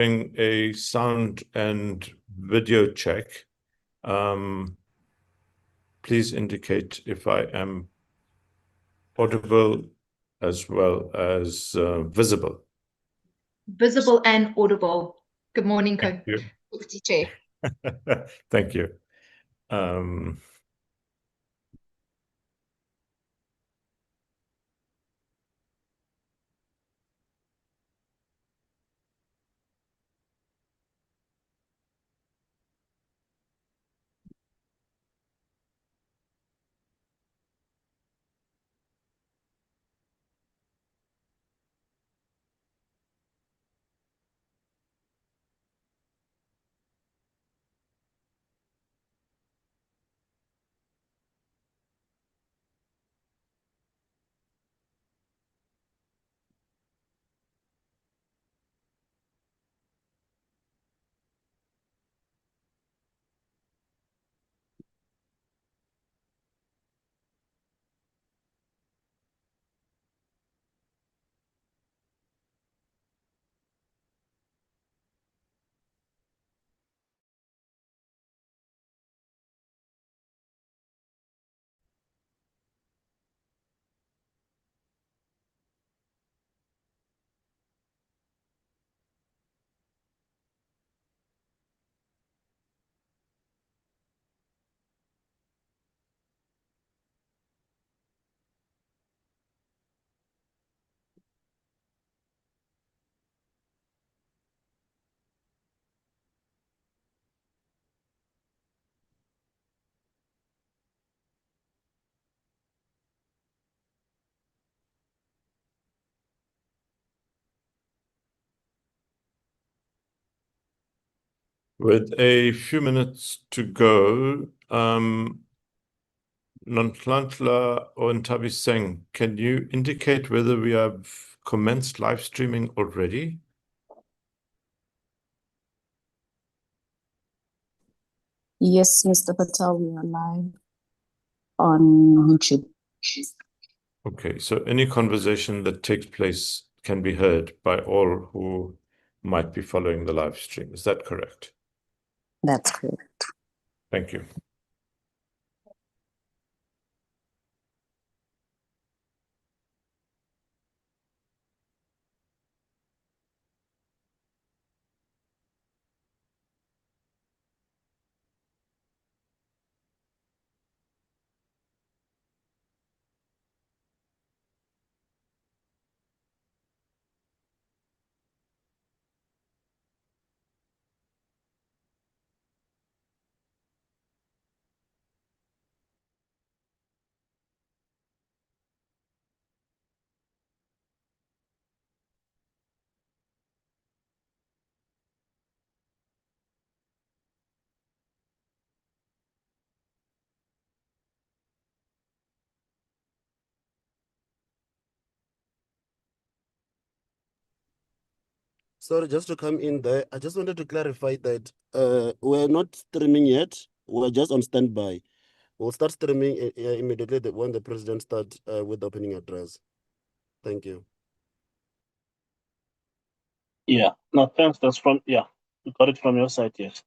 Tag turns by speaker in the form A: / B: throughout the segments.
A: doing a sound and video check. Please indicate if I am audible as well as visible.
B: Visible and audible. Good morning,
A: Thank you.
B: Co-Deputy Chair.
A: Thank you. Um, with a few minutes to go, Nontlantla or Ntabi Singh, can you indicate whether we have commenced live streaming already?
C: Yes, Mr. Patel, we are live on YouTube.
A: Okay, so any conversation that takes place can be heard by all who might be following the live stream. Is that correct?
C: That's correct.
A: Thank you.
D: Sorry, just to come in there, I just wanted to clarify that we're not streaming yet. We're just on standby. We'll start streaming immediately when the president starts with the opening address. Thank you.
E: Yeah, no, thanks. That's from, yeah, we got it from your side, yes.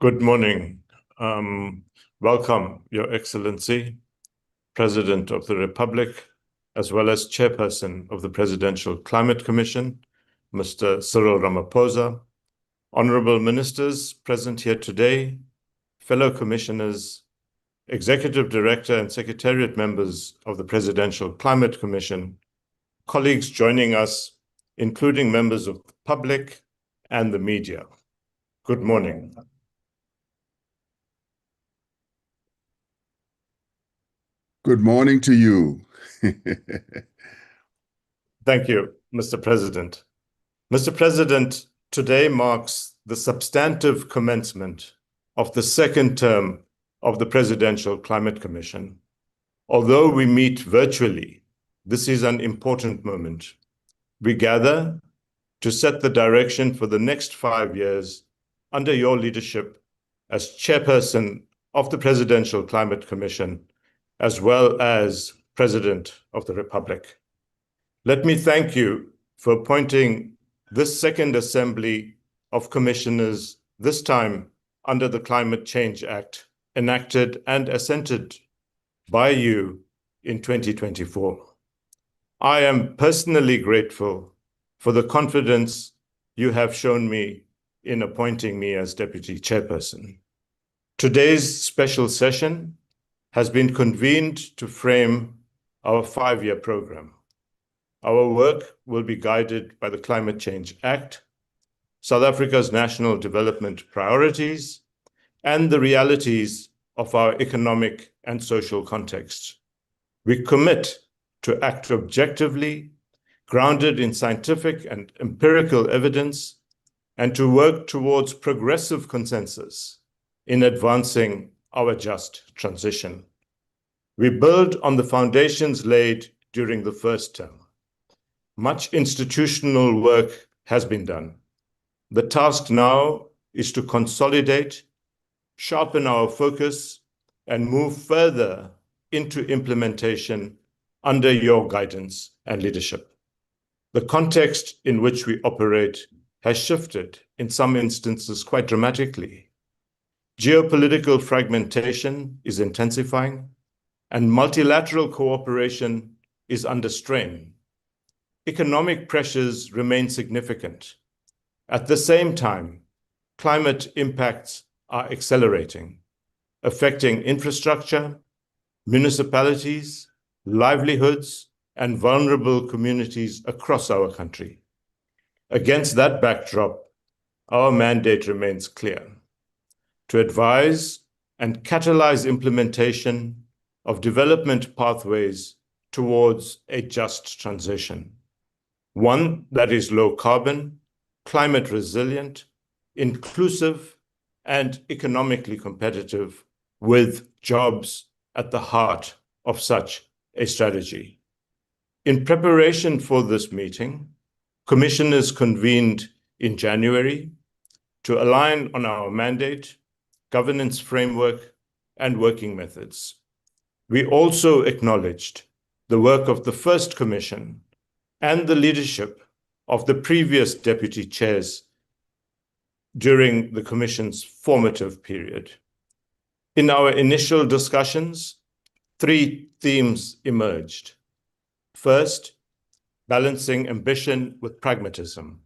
A: Good morning. Welcome, Your Excellency, President of the Republic, as well as Chairperson of the Presidential Climate Commission, Mr. Cyril Ramaphosa, honorable ministers present here today, fellow commissioners, Executive Director and Secretariat members of the Presidential Climate Commission, colleagues joining us, including members of the public and the media. Good morning.
F: Good morning to you.
A: Thank you, Mr. President. Mr. President, today marks the substantive commencement of the second term of the Presidential Climate Commission. Although we meet virtually, this is an important moment. We gather to set the direction for the next 5 years under your leadership as Chairperson of the Presidential Climate Commission, as well as President of the Republic. Let me thank you for appointing this second assembly of commissioners, this time under the Climate Change Act, enacted and assented by you in 2024. I am personally grateful for the confidence you have shown me in appointing me as Deputy Chairperson. Today's special session has been convened to frame our 5-year program. Our work will be guided by the Climate Change Act, South Africa's national development priorities, and the realities of our economic and social context. We commit to act objectively, grounded in scientific and empirical evidence, and to work towards progressive consensus in advancing our just transition. We build on the foundations laid during the first term. Much institutional work has been done. The task now is to consolidate, sharpen our focus, and move further into implementation under your guidance and leadership. The context in which we operate has shifted, in some instances quite dramatically. Geopolitical fragmentation is intensifying, and multilateral cooperation is under strain. Economic pressures remain significant. At the same time, climate impacts are accelerating, affecting infrastructure, municipalities, livelihoods, and vulnerable communities across our country. Against that backdrop, our mandate remains clear: to advise and catalyze implementation of development pathways towards a just transition, one that is low carbon, climate resilient, inclusive, and economically competitive, with jobs at the heart of such a strategy. In preparation for this meeting, commissioners convened in January to align on our mandate, governance framework, and working methods. We also acknowledged the work of the first commission and the leadership of the previous deputy chairs during the commission's formative period. In our initial discussions, 3 themes emerged. First, balancing ambition with pragmatism.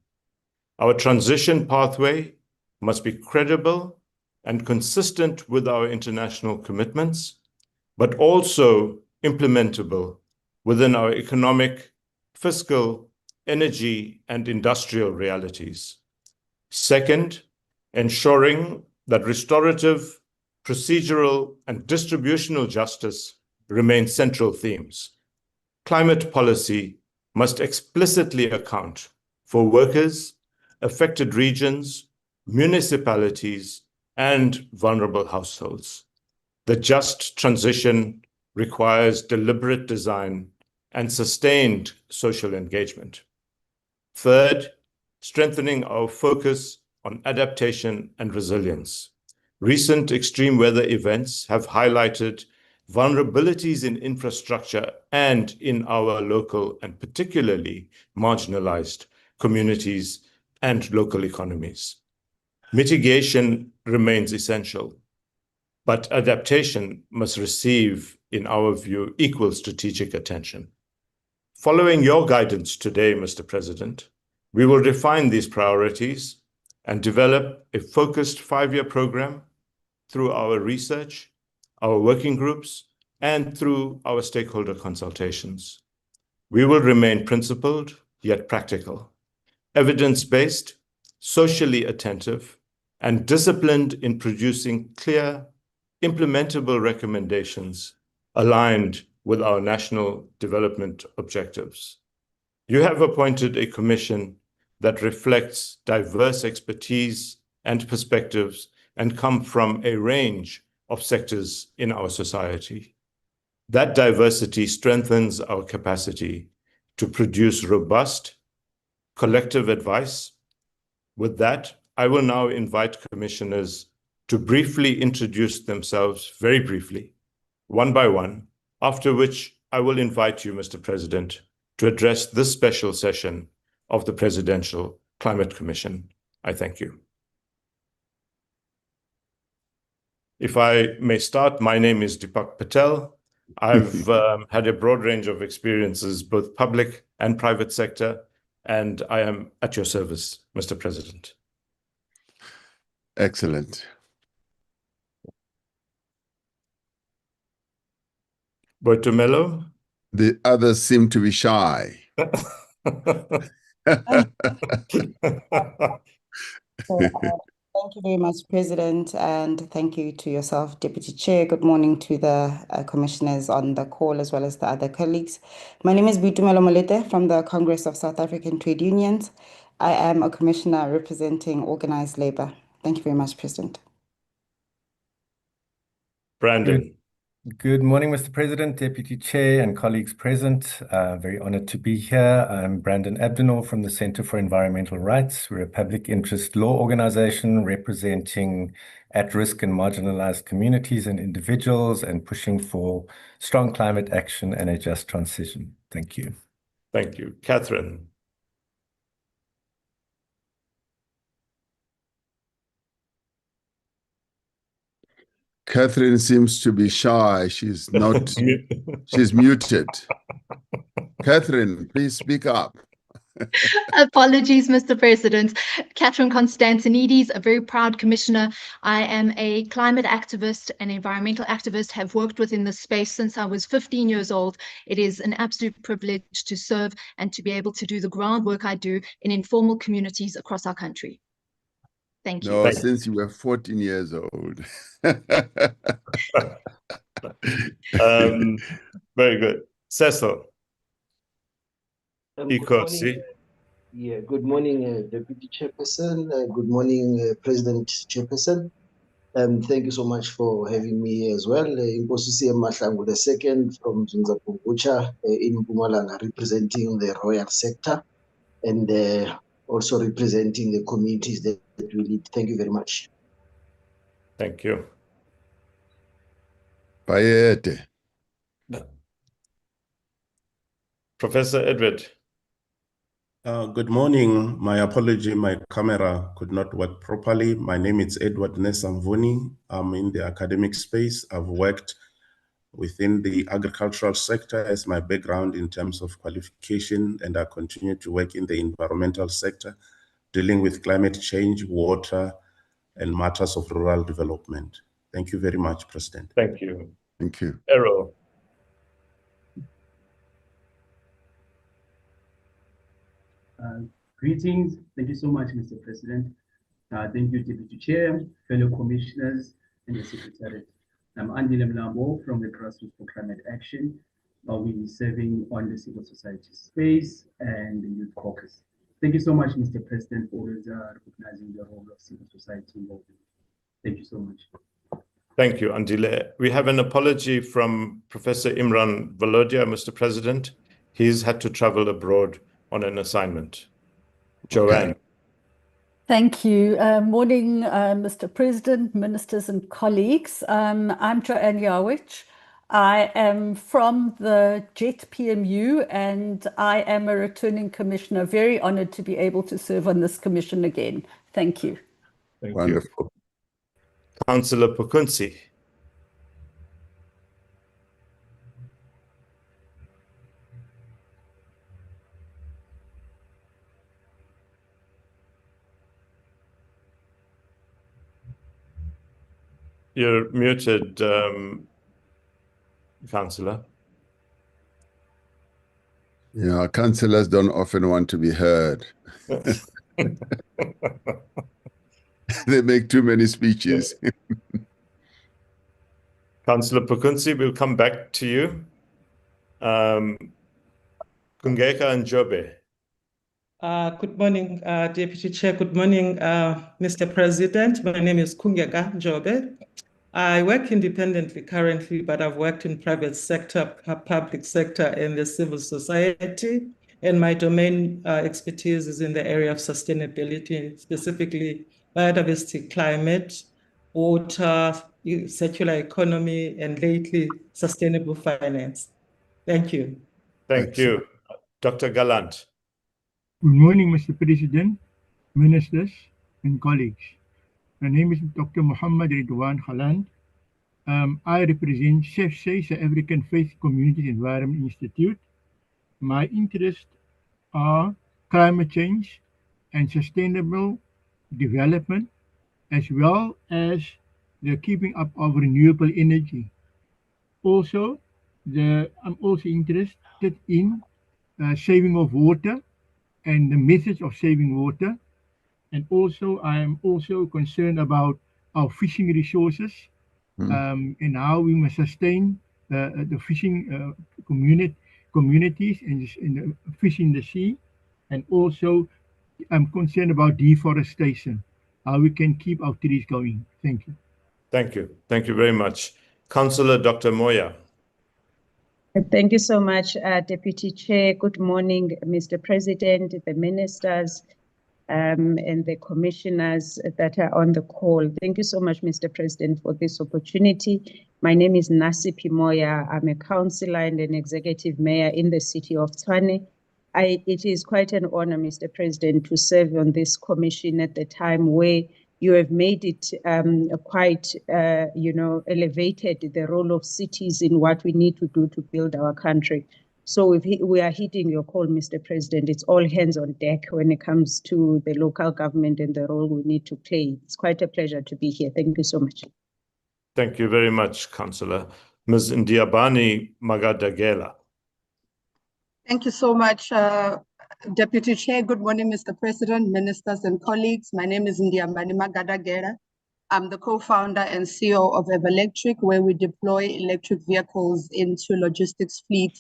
A: Our transition pathway must be credible and consistent with our international commitments, but also implementable within our economic, fiscal, energy, and industrial realities. Second, ensuring that restorative, procedural, and distributional justice remain central themes. Climate policy must explicitly account for workers, affected regions, municipalities, and vulnerable households. The just transition requires deliberate design and sustained social engagement. Third, strengthening our focus on adaptation and resilience. Recent extreme weather events have highlighted vulnerabilities in infrastructure and in our local and particularly marginalized communities and local economies. Mitigation remains essential, but adaptation must receive, in our view, equal strategic attention. Following your guidance today, Mr. President, we will refine these priorities and develop a focused 5-year program through our research, our working groups, and through our stakeholder consultations. We will remain principled, yet practical, evidence-based, socially attentive, and disciplined in producing clear, implementable recommendations aligned with our national development objectives. You have appointed a commission that reflects diverse expertise and perspectives and come from a range of sectors in our society. That diversity strengthens our capacity to produce robust, collective advice. With that, I will now invite commissioners to briefly introduce themselves, very briefly, one by one, after which I will invite you, Mr. President, to address this special session of the Presidential Climate Commission. I thank you. If I may start, my name is Deepak Patel. I've had a broad range of experiences, both public and private sector, and I am at your service, Mr. President.
F: Excellent.
A: Boitumelo?
F: The others seem to be shy.
G: Thank you very much, President, and thank you to yourself, Deputy Chair. Good morning to the commissioners on the call as well as the other colleagues. My name is Boitumelo Molete from the Congress of South African Trade Unions. I am a commissioner representing organized labor. Thank you very much, President.
A: Brandon.
H: Good morning, Mr. President, Deputy Chair, and colleagues present. Very honored to be here. I'm Brandon Abdenor from the Center for Environmental Rights. We're a public interest law organization representing at-risk and marginalized communities and individuals and pushing for strong climate action and a just transition. Thank you.
A: Thank you. Catherine.
F: Catherine seems to be shy. She's not, she's muted. Catherine, please speak up.
B: Apologies, Mr. President. Catherine Constantinides, a very proud commissioner. I am a climate activist and environmental activist, have worked within this space since I was 15 years old. It is an absolute privilege to serve and to be able to do the groundwork I do in informal communities across our country. Thank you.
F: No, since you were 14 years old.
A: Very good. Cecil.
I: Good morning, good morning, Deputy Chairperson. Good morning, President Chairperson. Thank you so much for having me here as well. Imposisi Mahlangu II from Zunza in Mpumalanga, representing the royal sector and also representing the communities that we lead. Thank you very much.
A: Thank you.
F: Bayete.
A: Professor Edward.
J: Good morning. My apology, my camera could not work properly. My name is Edward Nesamvuni. I'm in the academic space. I've worked within the agricultural sector as my background in terms of qualification, and I continue to work in the environmental sector, dealing with climate change, water, and matters of rural development. Thank you very much, President.
A: Thank you.
F: Thank you.
A: Errol.
K: Greetings. Thank you so much, Mr. President. Thank you, Deputy Chair, fellow commissioners, and the Secretariat. I'm Andy Lemlambo from the Grassroots for Climate Action. I'll be serving on the civil society space and the Youth Caucus. Thank you so much, Mr. President, for always recognizing the role of civil society involvement. Thank you so much.
A: Thank you, Andile. We have an apology from Professor Imran Valodia, Mr. President. He's had to travel abroad on an assignment. Joanne.
F: Okay.
L: Thank you. Morning, Mr. President, ministers and colleagues. I'm Joanne Yawich. I am from the JET PMU and I am a returning commissioner. Very honored to be able to serve on this commission again. Thank you.
A: Thank you.
F: Wonderful.
A: Councillor Pukunsi. You're muted, Councillor.
F: Yeah, councillors don't often want to be heard. They make too many speeches.
A: Councillor Pukunsi, we'll come back to you. Kungeka and Jobe.
M: Good morning, Deputy Chair. Good morning, Mr. President. My name is Kungeka Jobe. I work independently currently, but I've worked in private sector, public sector, and the civil society. And my domain expertise is in the area of sustainability, specifically biodiversity, climate, water, circular economy, and lately sustainable finance. Thank you.
A: Thank you. Dr. Gallant.
N: Good morning, Mr. President, ministers, and colleagues. My name is Dr. Muhammad Ridwan Khaland. I represent SEFSE, South African Faith Communities Environment Institute. My interests are climate change and sustainable development, as well as the keeping up of renewable energy. Also, I'm also interested in saving of water and the methods of saving water. And also, I am also concerned about our fishing resources and how we must sustain the fishing communities and the fish in the sea. And also, I'm concerned about deforestation, how we can keep our trees going. Thank you.
A: Thank you. Thank you very much. Councillor Dr. Moya.
O: Thank you so much, Deputy Chair. Good morning, Mr. President, the ministers, and the commissioners that are on the call. Thank you so much, Mr. President, for this opportunity. My name is Nasipi Moya. I'm a councillor and an executive mayor in the city of Tshwane. It is quite an honor, Mr. President, to serve on this commission at the time where you have made it quite, elevated the role of cities in what we need to do to build our country. So if we are heeding your call, Mr. President, it's all hands on deck when it comes to the local government and the role we need to play. It's quite a pleasure to be here. Thank you so much.
A: Thank you very much, Councillor. Ms. Ndiabani Magadagela.
P: Thank you so much, Deputy Chair. Good morning, Mr. President, ministers, and colleagues. My name is Ndiabani Magadagela. I'm the co-founder and CEO of Electric, where we deploy electric vehicles into logistics fleet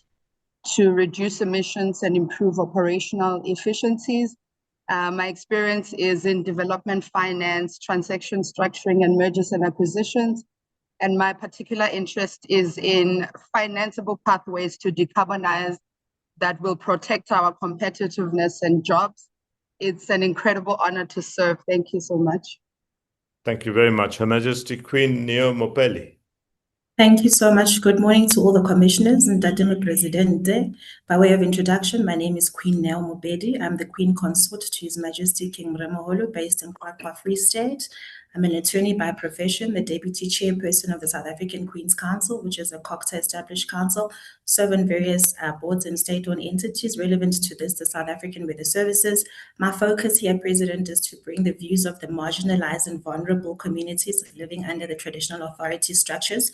P: to reduce emissions and improve operational efficiencies. My experience is in development finance, transaction structuring, and mergers and acquisitions. And my particular interest is in financeable pathways to decarbonize that will protect our competitiveness and jobs. It's an incredible honor to serve. Thank you so much.
A: Thank you very much. Her Majesty Queen Neo Mopeli.
Q: Thank you so much. Good morning to all the commissioners and Dademe Presidente. By way of introduction, my name is Queen Neo Mopedi. I'm the Queen Consort to His Majesty King Mremoholo, based in Kwakwa, Free State. I'm an attorney by profession, the Deputy Chairperson of the South African Queen's Council, which is a COCTA-established council, serve on various boards and state-owned entities relevant to this, the South African Weather Services. My focus here, President, is to bring the views of the marginalized and vulnerable communities living under the traditional authority structures.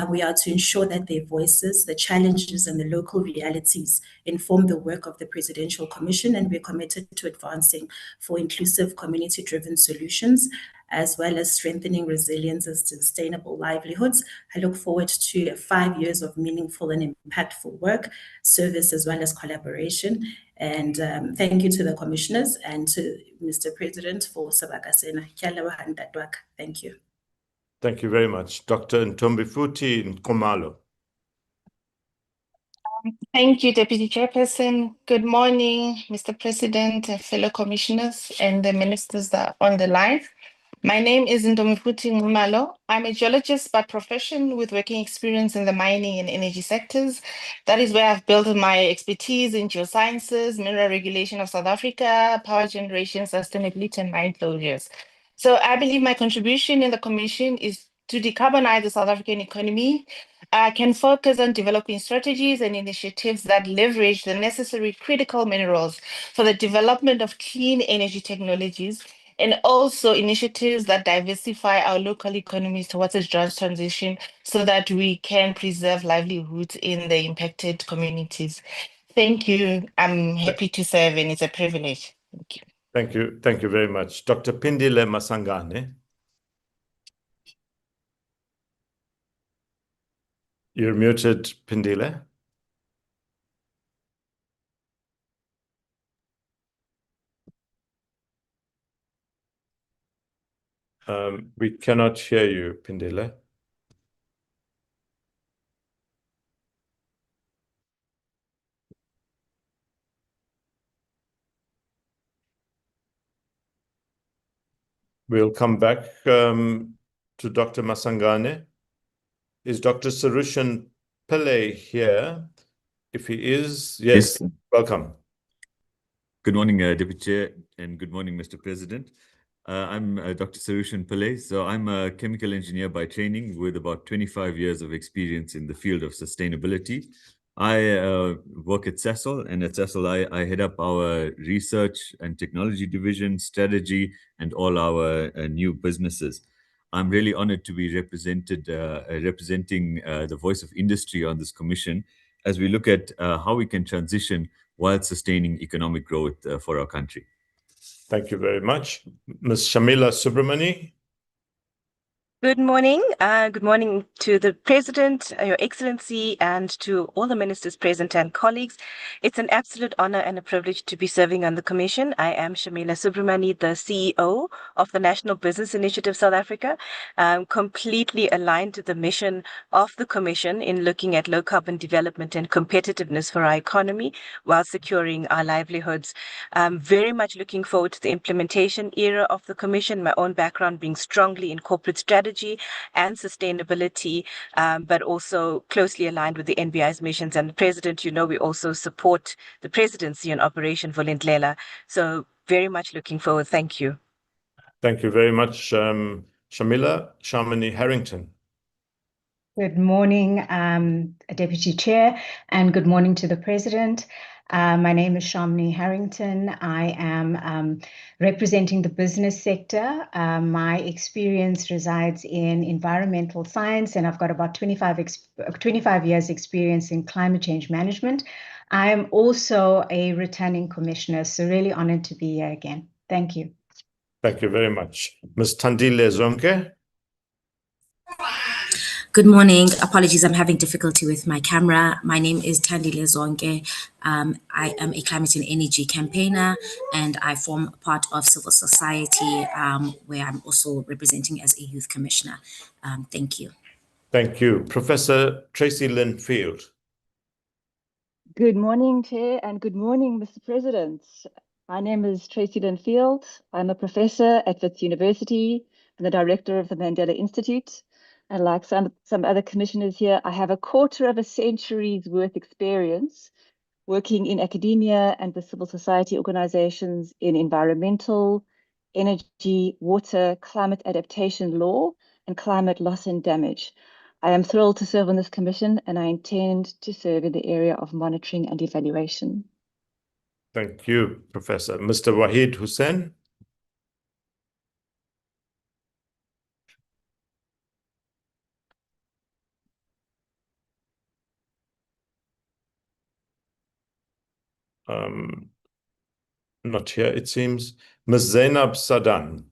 Q: We are to ensure that their voices, the challenges, and the local realities inform the work of the Presidential Commission, and we're committed to advancing for inclusive community-driven solutions, as well as strengthening resilience and sustainable livelihoods. I look forward to 5 years of meaningful and impactful work, service, as well as collaboration. And thank you to the commissioners and to Mr. President for Sabakasena. Thank you.
A: Thank you very much. Dr. Ntombifuthi Nkomalo.
R: Thank you, Deputy Chairperson. Good morning, Mr. President, fellow commissioners, and the ministers that are on the line. My name is Ntombifuthi Nkomalo. I'm a geologist by profession with working experience in the mining and energy sectors. That is where I've built my expertise in geosciences, mineral regulation of South Africa, power generation, sustainability, and mine closures. So I believe my contribution in the Commission is to decarbonize the South African economy. I can focus on developing strategies and initiatives that leverage the necessary critical minerals for the development of clean energy technologies, and also initiatives that diversify our local economies towards a just transition so that we can preserve livelihoods in the impacted communities. Thank you. I'm happy to serve, and it's a privilege. Thank you.
A: Thank you. Thank you very much. Dr. Pindile Masangane. You're muted, Pindile. We cannot hear you, Pindile. We'll come back to Dr. Masangane. Is Dr. Sarushan Pillay here? If he is, yes, welcome.
S: Good morning, Deputy Chair, and good morning, Mr. President. I'm Dr. Sarushan Pillay. So I'm a chemical engineer by training with about 25 years of experience in the field of sustainability. I work at Sasol, and at Sasol, I head up our research and technology division, strategy, and all our new businesses. I'm really honored to be representing the voice of industry on this commission as we look at how we can transition while sustaining economic growth for our country.
A: Thank you very much. Ms. Shamila Subramani.
T: Good morning. Good morning to the President, Your Excellency, and to all the ministers present and colleagues. It's an absolute honor and a privilege to be serving on the Commission. I am Shamila Subramani, the CEO of the National Business Initiative South Africa. I'm completely aligned to the mission of the Commission in looking at low carbon development and competitiveness for our economy while securing our livelihoods. I'm very much looking forward to the implementation era of the Commission, my own background being strongly in corporate strategy and sustainability, but also closely aligned with the NBI's missions. And the President, you know, we also support the presidency on Operation Vulindlela. So very much looking forward. Thank you.
A: Thank you very much, Shamila. Shamini Harrington.
U: Good morning, Deputy Chair, and good morning to the President. My name is Shamini Harrington. I am representing the business sector. My experience resides in environmental science, and I've got about 25 years experience in climate change management. I'm also a returning commissioner, so really honored to be here again. Thank you.
A: Thank you very much. Ms. Thandile Zonke.
Q: Good morning. Apologies, I'm having difficulty with my camera. My name is Thandile Zonke. I am a climate and energy campaigner, and I form part of civil society, where I'm also representing as a youth commissioner. Thank you.
A: Thank you. Professor Tracy Lynn Field.
V: Good morning, Chair, and good morning, Mr. President. My name is Tracy Lynn Field. I'm a professor at Wits University and the director of the Mandela Institute. And like some other commissioners here, I have a quarter of a century's worth experience working in academia and with civil society organizations in environmental, energy, water, climate adaptation law, and climate loss and damage. I am thrilled to serve on this commission, and I intend to serve in the area of monitoring and evaluation.
A: Thank you, Professor. Mr. Wahid Hussain. Not here, it seems. Ms. Zainab Sadan.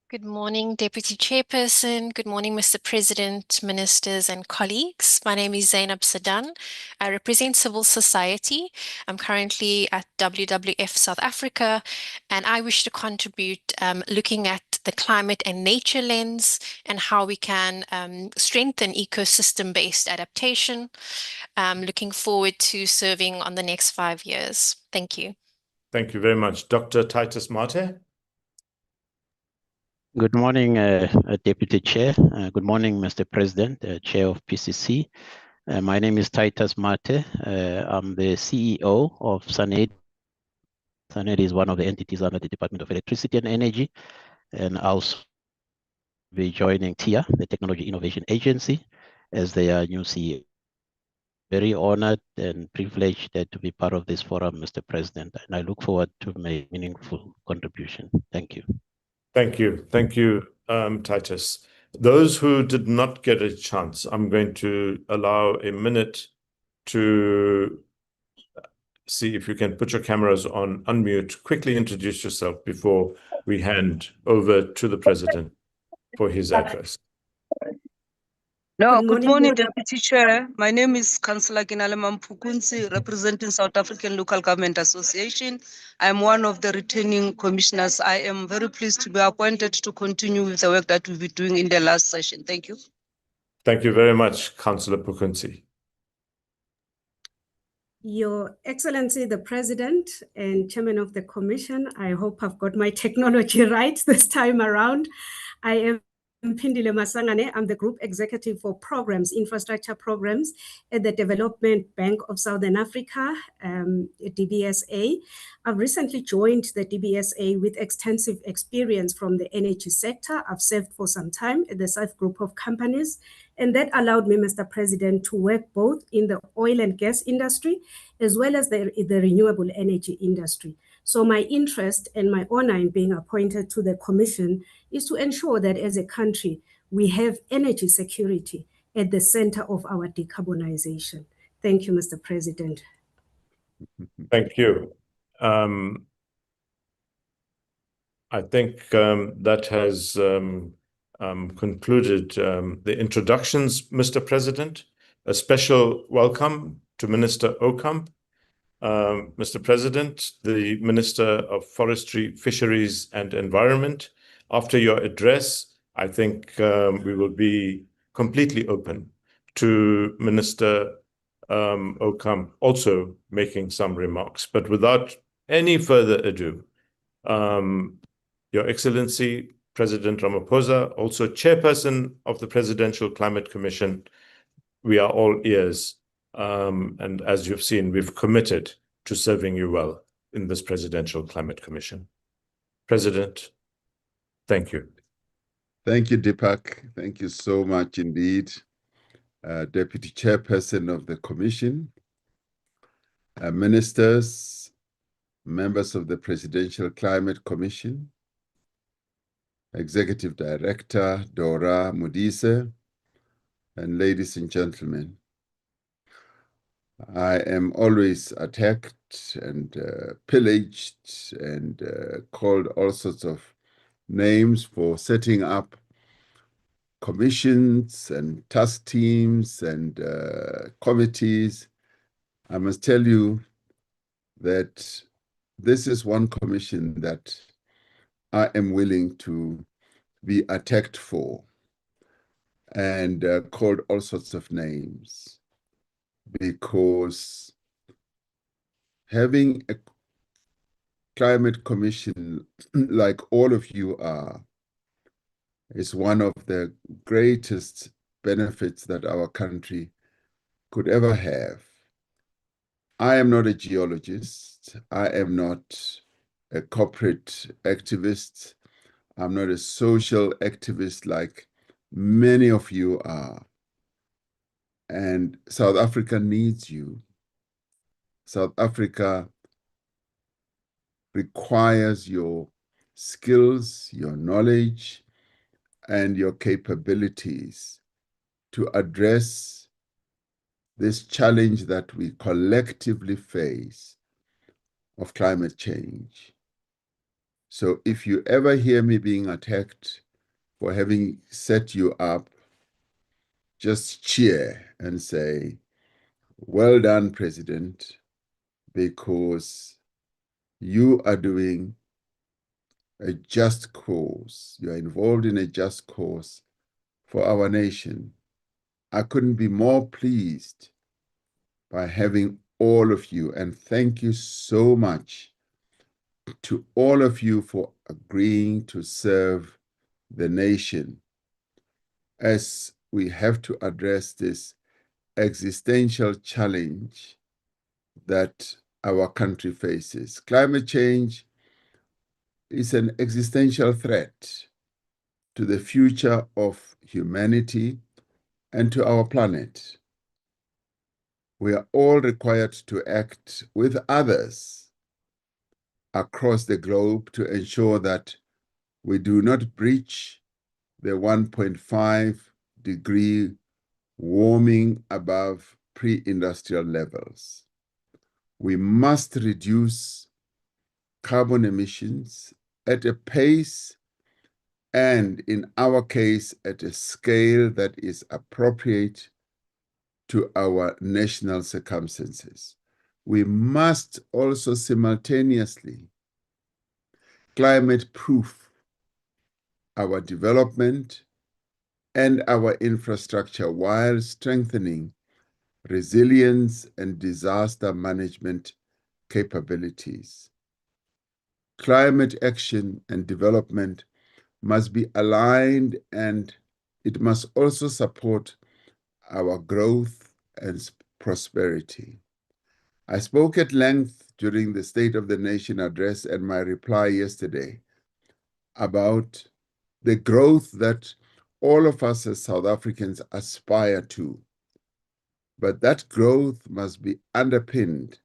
W: Good morning, Deputy Chairperson. Good morning, Mr. President, ministers and colleagues. My name is Zainab Sadan. I represent civil society. I'm currently at WWF South Africa, and I wish to contribute looking at the climate and nature lens and how we can strengthen ecosystem-based adaptation. Looking forward to serving on the next 5 years. Thank you.
A: Thank you very much. Dr. Titus Mate.
X: Good morning, Deputy Chair. Good morning, Mr. President, Chair of PCC. My name is Titus Mate. I'm the CEO of Sanet SANED is one of the entities under the Department of Electricity and Energy, and also be joining TIA, the Technology Innovation Agency, as their new CEO. Very honored and privileged to be part of this forum, Mr. President, and I look forward to my meaningful contribution. Thank you.
A: Thank you. Thank you, Titus. Those who did not get a chance, I'm going to allow a minute to see if you can put your cameras on unmute. Quickly introduce yourself before we hand over to the President for his address.
C: No, good morning, Deputy Chair. My name is Councillor Kinalema Mpukunzi, representing South African Local Government Association. I am one of the returning commissioners. I am very pleased to be appointed to continue with the work that we've been doing in the last session. Thank you.
A: Thank you very much, Councillor Pukunzi.
D: Your Excellency, the President and Chairman of the Commission, I hope I've got my technology right this time around. I am Phindile Masangane. I'm the Group Executive for Programs, Infrastructure Programs at the Development Bank of Southern Africa, DBSA. I've recently joined the DBSA with extensive experience from the energy sector. I've served for some time at the SAF Group of companies, and that allowed me, Mr. President, to work both in the oil and gas industry as well as the renewable energy industry. So my interest and my honor in being appointed to the Commission is to ensure that as a country, we have energy security at the center of our decarbonization. Thank you, Mr. President.
A: Thank you. I think that has concluded the introductions, Mr. President. A special welcome to Minister Okamp. Mr. President, the Minister of Forestry, Fisheries and Environment. After your address, I think we will be completely open to Minister Okamp also making some remarks. But without any further ado, Your Excellency, President Ramaphosa, also Chairperson of the Presidential Climate Commission, we are all ears. And as you've seen, we've committed to serving you well in this Presidential Climate Commission. President, thank you.
F: Thank you, Deepak. Thank you so much indeed. Deputy Chairperson of the Commission, ministers, members of the Presidential Climate Commission, Executive Director Dora Modise, and ladies and gentlemen. I am always attacked and pillaged and called all sorts of names for setting up commissions and task teams and committees. I must tell you that this is one commission that I am willing to be attacked for and called all sorts of names, because having a climate commission like all of you are is one of the greatest benefits that our country could ever have. I am not a geologist. I am not a corporate activist. I'm not a social activist like many of you are. And South Africa needs you. South Africa requires your skills, your knowledge, and your capabilities to address this challenge that we collectively face of climate change. So if you ever hear me being attacked for having set you up, just cheer and say, well done, President, because you are doing a just cause. You are involved in a just cause for our nation. I couldn't be more pleased by having all of you, and thank you so much to all of you for agreeing to serve the nation as we have to address this existential challenge that our country faces. Climate change is an existential threat to the future of humanity and to our planet. We are all required to act with others across the globe to ensure that we do not breach the 1.5-degree warming above pre-industrial levels. We must reduce carbon emissions at a pace and, in our case, at a scale that is appropriate to our national circumstances. We must also simultaneously climate-proof our development and our infrastructure while strengthening resilience and disaster management capabilities. Climate action and development must be aligned, and it must also support our growth and prosperity. I spoke at length during the State of the Nation address and my reply yesterday about the growth that all of us as South Africans aspire to. But that growth must be underpinned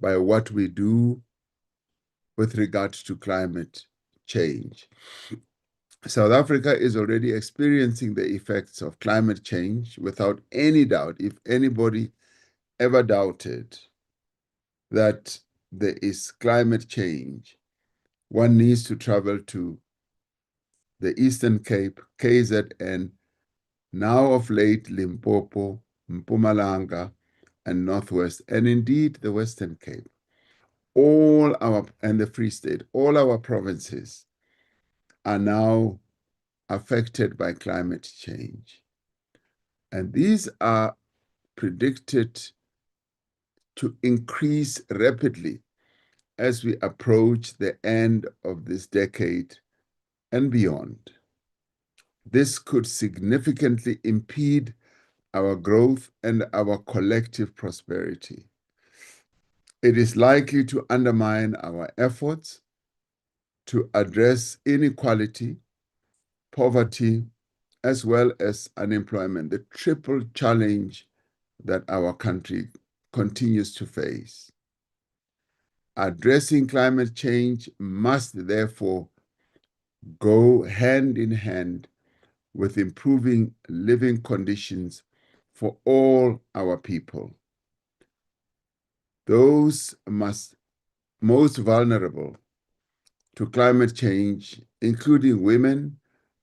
F: by what we do with regard to climate change. South Africa is already experiencing the effects of climate change without any doubt. If anybody ever doubted that there is climate change, one needs to travel to the Eastern Cape, KZN, now of late Limpopo, Mpumalanga, and Northwest, and indeed the Western Cape. And the Free State, all our provinces are now affected by climate change. And these are predicted to increase rapidly as we approach the end of this decade and beyond. This could significantly impede our growth and our collective prosperity. It is likely to undermine our efforts to address inequality, poverty, as well as unemployment, the triple challenge that our country continues to face. Addressing climate change must therefore go hand in hand with improving living conditions for all our people. Those most vulnerable to climate change, including women,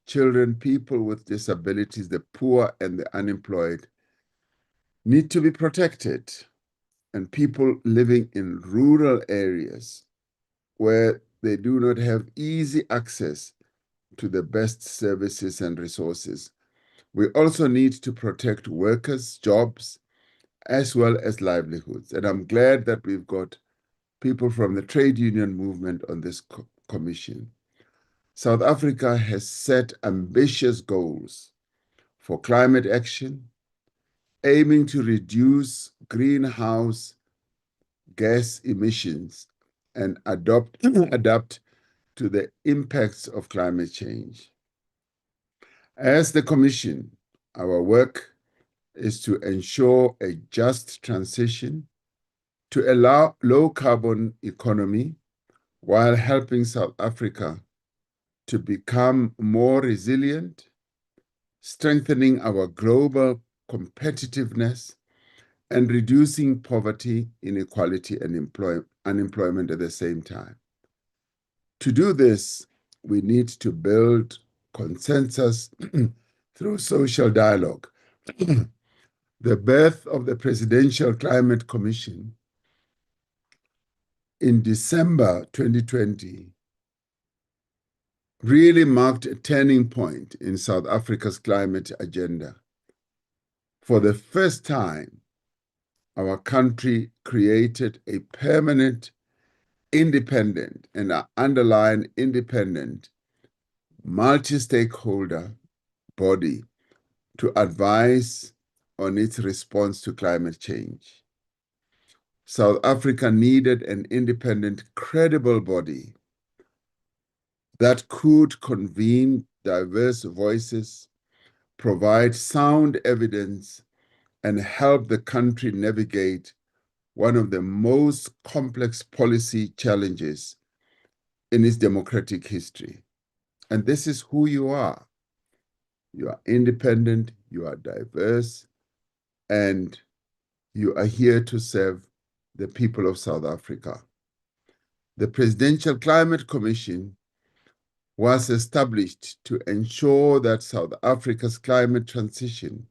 F: children, people with disabilities, the poor and the unemployed, need to be protected. And people living in rural areas where they do not have easy access to the best services and resources. We also need to protect workers' jobs as well as livelihoods. And I'm glad that we've got people from the trade union movement on this commission. South Africa has set ambitious goals for climate action, aiming to reduce greenhouse gas emissions and adapt to the impacts of climate change. As the Commission, our work is to ensure a just transition to a low-carbon economy while helping South Africa to become more resilient, strengthening our global competitiveness, and reducing poverty, inequality, and unemployment at the same time. To do this, we need to build consensus through social dialogue. The birth of the Presidential Climate Commission in December 2020 really marked a turning point in South Africa's climate agenda. For the first time, our country created a permanent, independent, and I underline independent, multi-stakeholder body to advise on its response to climate change. South Africa needed an independent, credible body that could convene diverse voices, provide sound evidence, and help the country navigate one of the most complex policy challenges in its democratic history. And this is who you are. You are independent, you are diverse, and you are here to serve the people of South Africa. The Presidential Climate Commission was established to ensure that South Africa's climate transition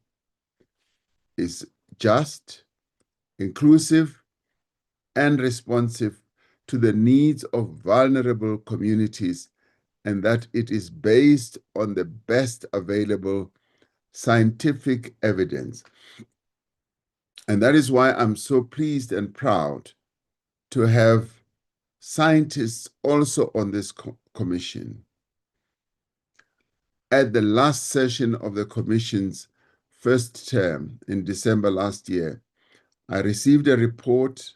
F: is just, inclusive, and responsive to the needs of vulnerable communities, and that it is based on the best available scientific evidence. And that is why I'm so pleased and proud to have scientists also on this commission. At the last session of the commission's first term in December last year, I received a report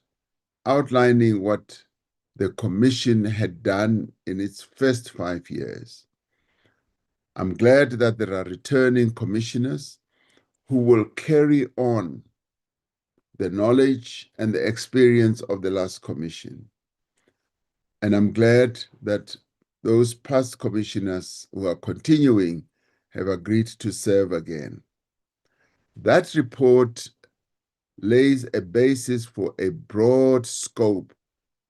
F: outlining what the commission had done in its first 5 years. I'm glad that there are returning commissioners who will carry on the knowledge and the experience of the last commission. And I'm glad that those past commissioners who are continuing have agreed to serve again. That report lays a basis for a broad scope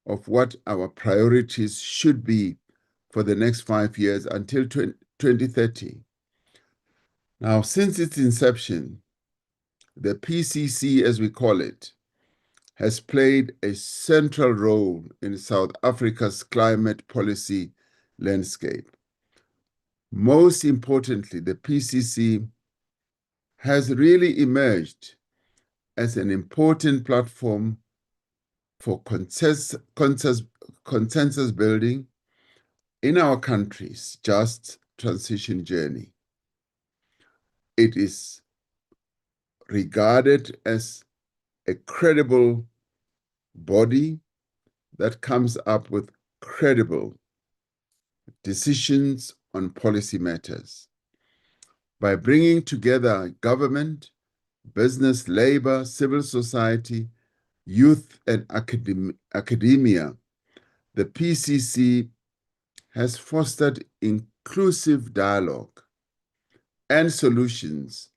F: of what our priorities should be for the next 5 years until 2030. Now, since its inception, the PCC, as we call it, has played a central role in South Africa's climate policy landscape. Most importantly, the PCC has really emerged as an important platform for consensus building in our country's just transition journey. It is regarded as a credible body that comes up with credible decisions on policy matters. By bringing together government, business, labor, civil society, youth, and academia, the PCC has fostered inclusive dialogue and solutions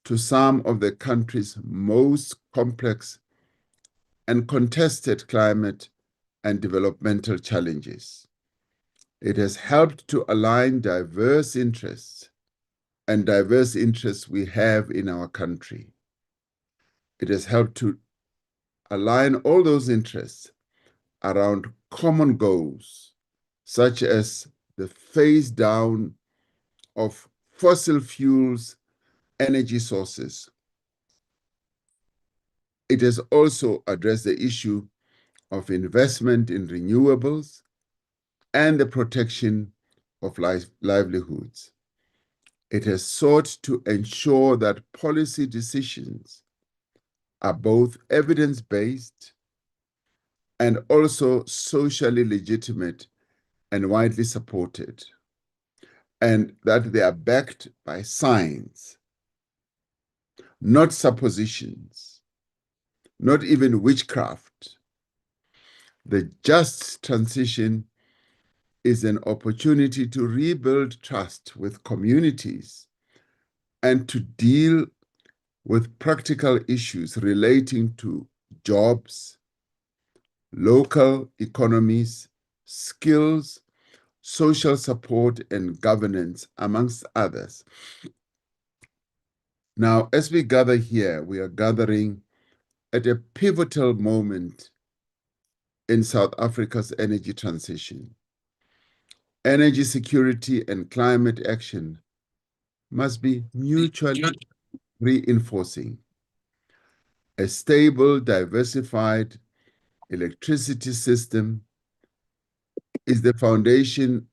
F: to some of the country's most complex and contested climate and developmental challenges. It has helped to align diverse interests we have in our country. It has helped to align all those interests around common goals, such as the phase down of fossil fuels energy sources. It has also addressed the issue of investment in renewables and the protection of livelihoods. It has sought to ensure that policy decisions are both evidence-based and also socially legitimate and widely supported, and that they are backed by science, not suppositions, not even witchcraft. The just transition is an opportunity to rebuild trust with communities and to deal with practical issues relating to jobs, local economies, skills, social support, and governance, amongst others. Now, as we gather here, we are gathering at a pivotal moment in South Africa's energy transition. Energy security and climate action must be mutually reinforcing. A stable, diversified electricity system is the foundation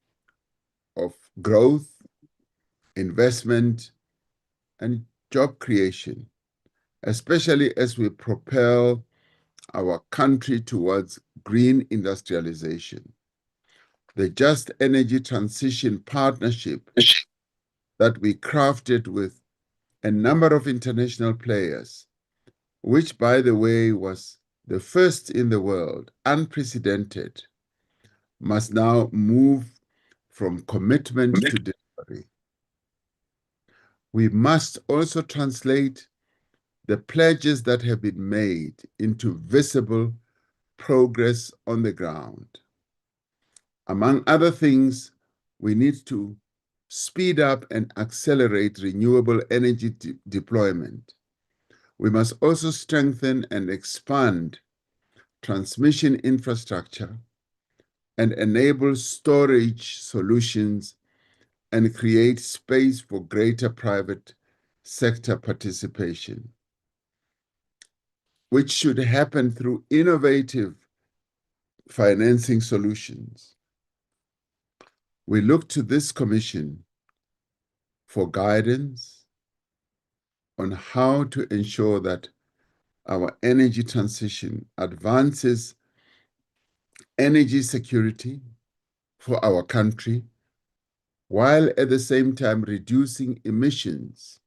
F: of growth, investment, and job creation, especially as we propel our country towards green industrialization. The Just Energy Transition Partnership that we crafted with a number of international players, which, by the way, was the first in the world, unprecedented, must now move from commitment to delivery. We must also translate the pledges that have been made into visible progress on the ground. Among other things, we need to speed up and accelerate renewable energy deployment. We must also strengthen and expand transmission infrastructure and enable storage solutions and create space for greater private sector participation, which should happen through innovative financing solutions. We look to this commission for guidance on how to ensure that our energy transition advances energy security for our country, while at the same time reducing emissions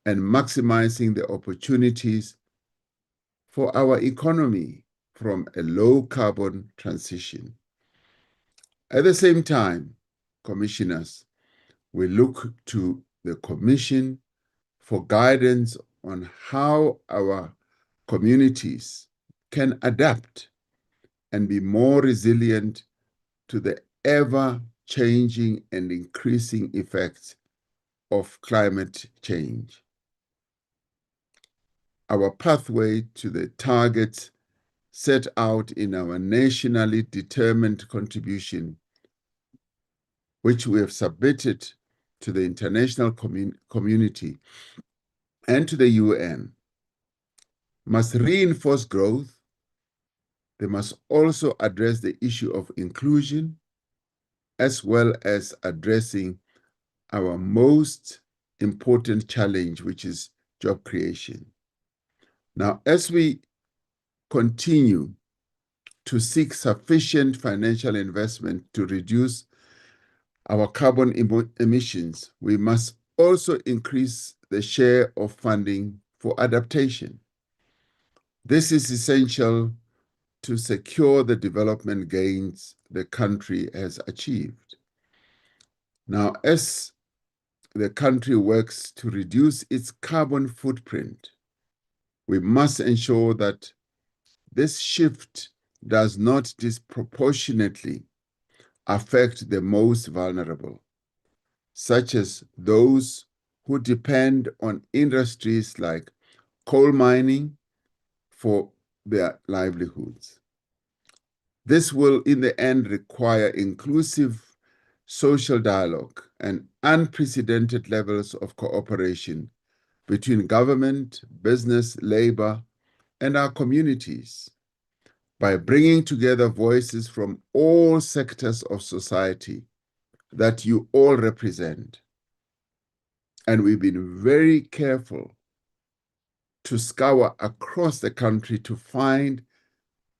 F: and maximizing the opportunities for our economy from a low-carbon transition. At the same time, commissioners, we look to the Commission for guidance on how our communities can adapt and be more resilient to the ever-changing and increasing effects of climate change. Our pathway to the targets set out in our nationally determined contribution, which we have submitted to the international community and to the UN, must reinforce growth. They must also address the issue of inclusion, as well as addressing our most important challenge, which is job creation. Now, as we continue to seek sufficient financial investment to reduce our carbon emissions, we must also increase the share of funding for adaptation. This is essential to secure the development gains the country has achieved. Now, as the country works to reduce its carbon footprint, we must ensure that this shift does not disproportionately affect the most vulnerable, such as those who depend on industries like coal mining for their livelihoods. This will, in the end, require inclusive social dialogue and unprecedented levels of cooperation between government, business, labor, and our communities. By bringing together voices from all sectors of society that you all represent. And we've been very careful to scour across the country to find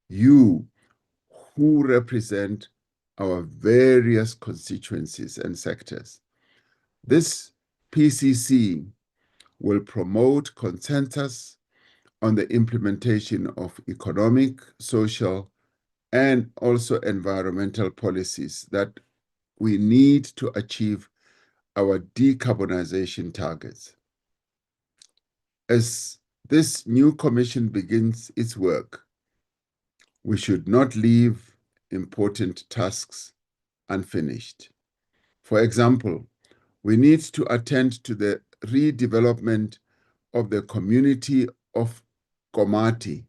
F: you who represent our various constituencies and sectors. This PCC will promote consensus on the implementation of economic, social, and also environmental policies that we need to achieve our decarbonization targets. As this new commission begins its work, we should not leave important tasks unfinished. For example, we need to attend to the redevelopment of the community of Komati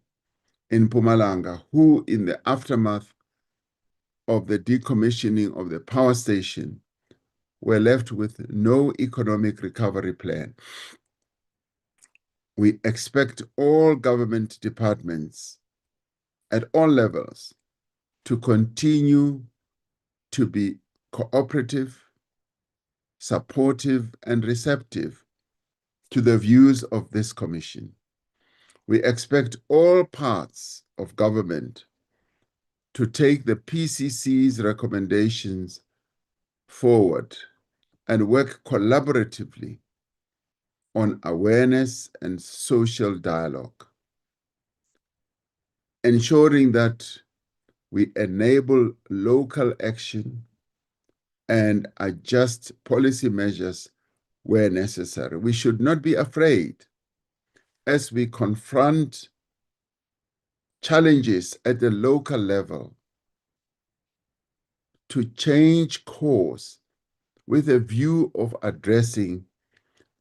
F: in Mpumalanga, who, in the aftermath of the decommissioning of the power station, were left with no economic recovery plan. We expect all government departments at all levels to continue to be cooperative, supportive, and receptive to the views of this commission. We expect all parts of government to take the PCC's recommendations forward and work collaboratively on awareness and social dialogue, ensuring that we enable local action and adjust policy measures where necessary. We should not be afraid as we confront challenges at the local level to change course with a view of addressing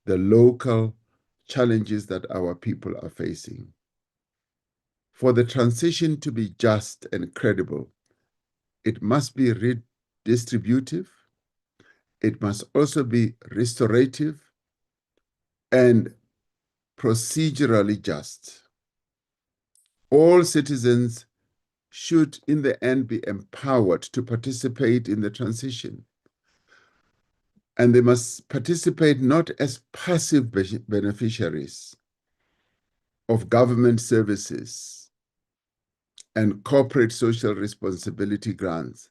F: the local challenges that our people are facing. For the transition to be just and credible, it must be redistributive, it must also be restorative and procedurally just. All citizens should, in the end, be empowered to participate in the transition. And they must participate not as passive beneficiaries of government services and corporate social responsibility grants,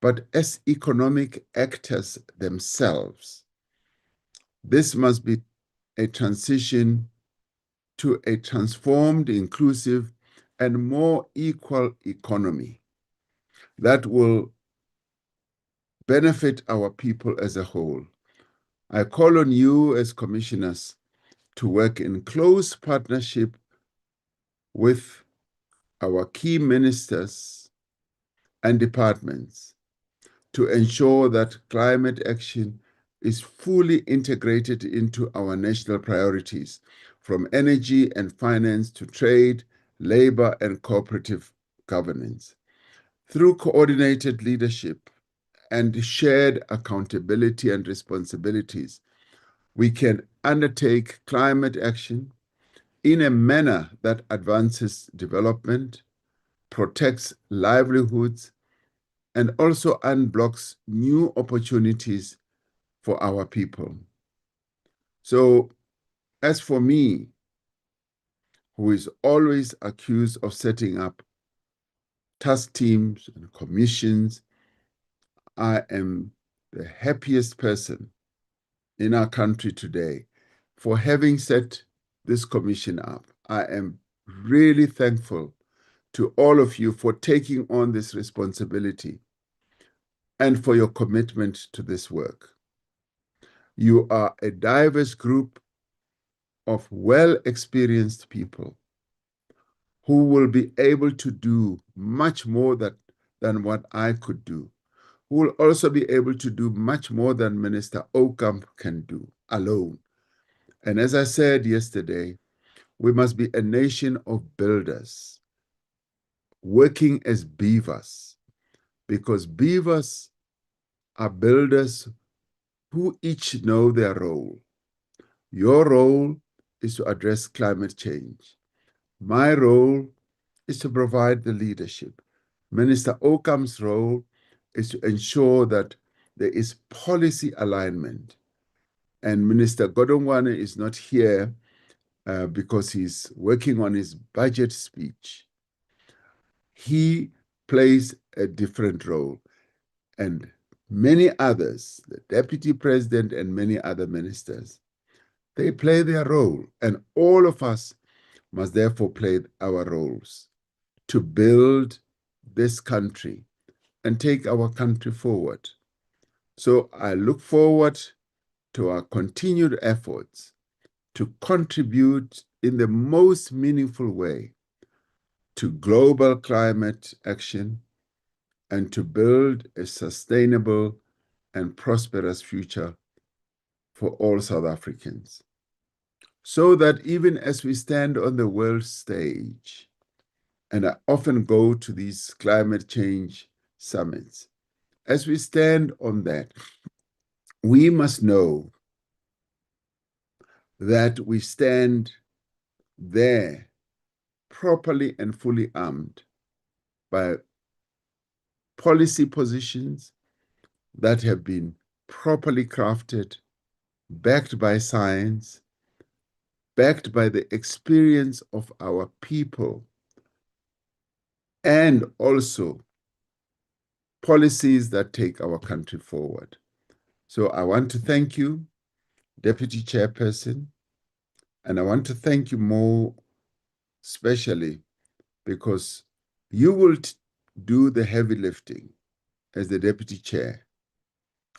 F: but as economic actors themselves. This must be a transition to a transformed, inclusive, and more equal economy that will benefit our people as a whole. I call on you as commissioners to work in close partnership with our key ministers and departments to ensure that climate action is fully integrated into our national priorities, from energy and finance to trade, labor, and cooperative governance. Through coordinated leadership and shared accountability and responsibilities, we can undertake climate action in a manner that advances development, protects livelihoods, and also unblocks new opportunities for our people. So, as for me, who is always accused of setting up task teams and commissions, I am the happiest person in our country today for having set this commission up. I am really thankful to all of you for taking on this responsibility and for your commitment to this work. You are a diverse group of well-experienced people who will be able to do much more than what I could do, who will also be able to do much more than Minister Ocamp can do alone. And as I said yesterday, we must be a nation of builders, working as beavers, because beavers are builders who each know their role. Your role is to address climate change. My role is to provide the leadership. Minister Ocamp's role is to ensure that there is policy alignment. And Minister Godongwana is not here because he's working on his budget speech. He plays a different role. And many others, the Deputy President and many other ministers, they play their role. And all of us must therefore play our roles to build this country and take our country forward. So I look forward to our continued efforts to contribute in the most meaningful way to global climate action and to build a sustainable and prosperous future for all South Africans. So that even as we stand on the world stage, and I often go to these climate change summits, as we stand on that, we must know that we stand there properly and fully armed by policy positions that have been properly crafted, backed by science, backed by the experience of our people, and also policies that take our country forward. So I want to thank you, Deputy Chairperson, and I want to thank you more especially because you will do the heavy lifting as the Deputy Chair,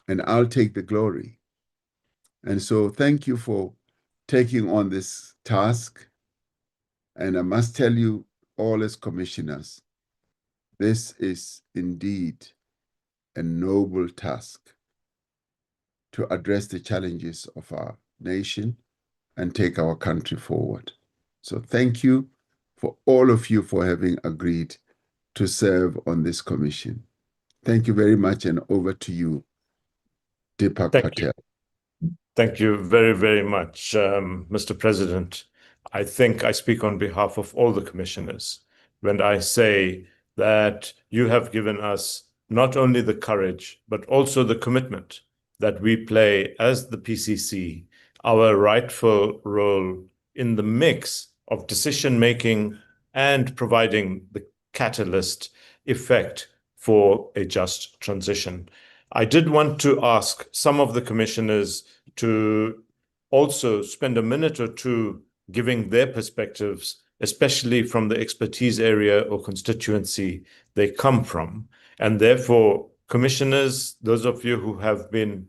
F: and I'll take the glory. And so thank you for taking on this task. And I must tell you all as commissioners, this is indeed a noble task to address the challenges of our nation and take our country forward. So thank you for all of you for having agreed to serve on this commission. Thank you very much, and over to you, Deepak Patel.
A: Thank you very, very much, Mr. President. I think I speak on behalf of all the commissioners when I say that you have given us not only the courage, but also the commitment that we play as the PCC, our rightful role in the mix of decision-making and providing the catalyst effect for a just transition. I did want to ask some of the commissioners to also spend a minute or two giving their perspectives, especially from the expertise area or constituency they come from. And therefore, commissioners, those of you who have been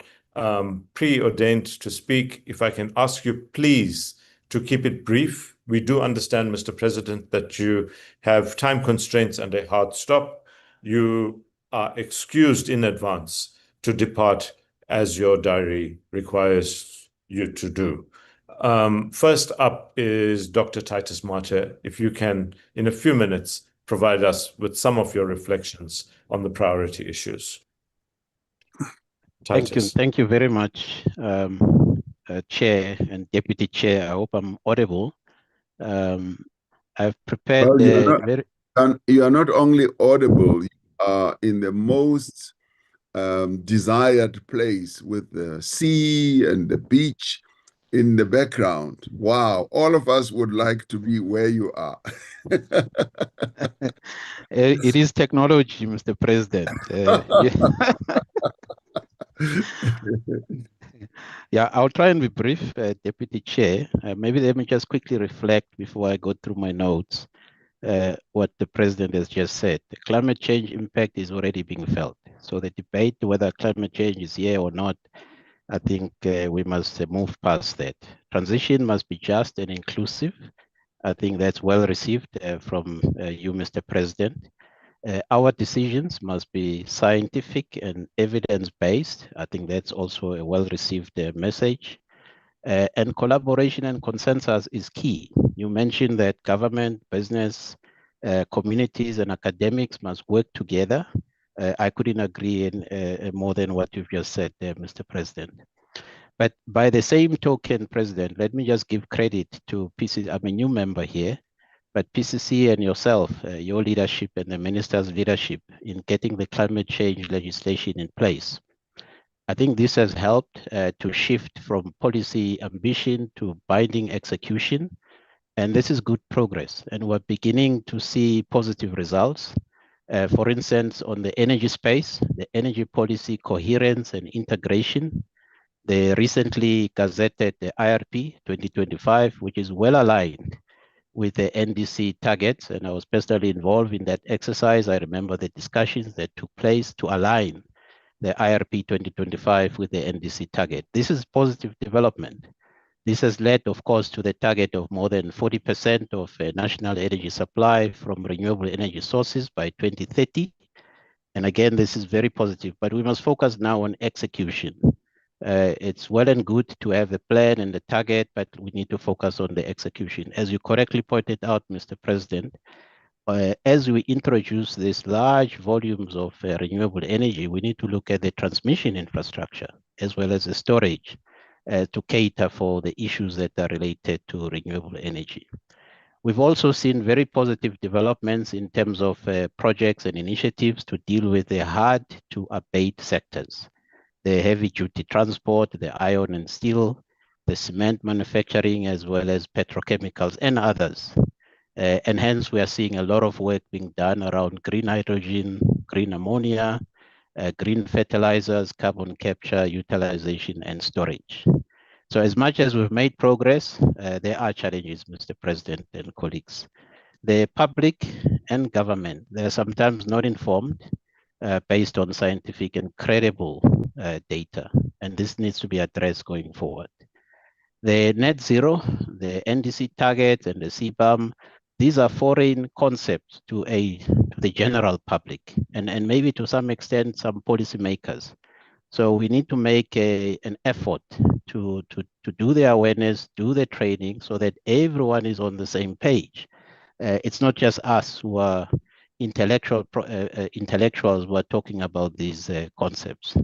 A: preordained to speak, if I can ask you please to keep it brief. We do understand, Mr. President, that you have time constraints and a hard stop. You are excused in advance to depart as your diary requires you to do. First up is Dr. Titus Marte. If you can, in a few minutes, provide us with some of your reflections on the priority issues. Titus.
X: Thank you very much, Chair and Deputy Chair. I hope I'm audible. I've prepared
F: you are not only audible, you are in the most desired place with the sea and the beach in the background. Wow, all of us would like to be where you are.
X: It is technology, Mr. President. Yeah, I'll try and be brief, Deputy Chair. Maybe let me just quickly reflect before I go through my notes. What the President has just said. The climate change impact is already being felt. So the debate whether climate change is here or not, I think we must move past that. Transition must be just and inclusive. I think that's well received from you, Mr. President. Our decisions must be scientific and evidence-based. I think that's also a well-received message. And collaboration and consensus is key. You mentioned that government, business, communities, and academics must work together. I couldn't agree more than what you've just said there, Mr. President. But by the same token, President, let me just give credit to PCC. I'm a new member here, but PCC and yourself, your leadership and the minister's leadership in getting the climate change legislation in place. I think this has helped to shift from policy ambition to binding execution. And this is good progress. And we're beginning to see positive results. For instance, on the energy space, the energy policy coherence and integration, they recently gazetted the IRP 2025, which is well aligned with the NDC targets. And I was personally involved in that exercise. I remember the discussions that took place to align the IRP 2025 with the NDC target. This is positive development. This has led, of course, to the target of more than 40% of national energy supply from renewable energy sources by 2030. And again, this is very positive, but we must focus now on execution. It's well and good to have the plan and the target, but we need to focus on the execution. As you correctly pointed out, Mr. President, as we introduce these large volumes of renewable energy, we need to look at the transmission infrastructure as well as the storage to cater for the issues that are related to renewable energy. We've also seen very positive developments in terms of projects and initiatives to deal with the hard to abate sectors, the heavy duty transport, the iron and steel, the cement manufacturing, as well as petrochemicals and others. And hence we are seeing a lot of work being done around green hydrogen, green ammonia, green fertilizers, carbon capture, utilization, and storage. So as much as we've made progress, there are challenges, Mr. President and colleagues. The public and government, they are sometimes not informed based on scientific and credible data, and this needs to be addressed going forward. The net zero, the NDC target, and the CBAM, these are foreign concepts to the general public, and maybe to some extent some policymakers. So we need to make an effort to do the awareness, do the training, so that everyone is on the same page. It's not just us who are intellectuals who are talking about these concepts.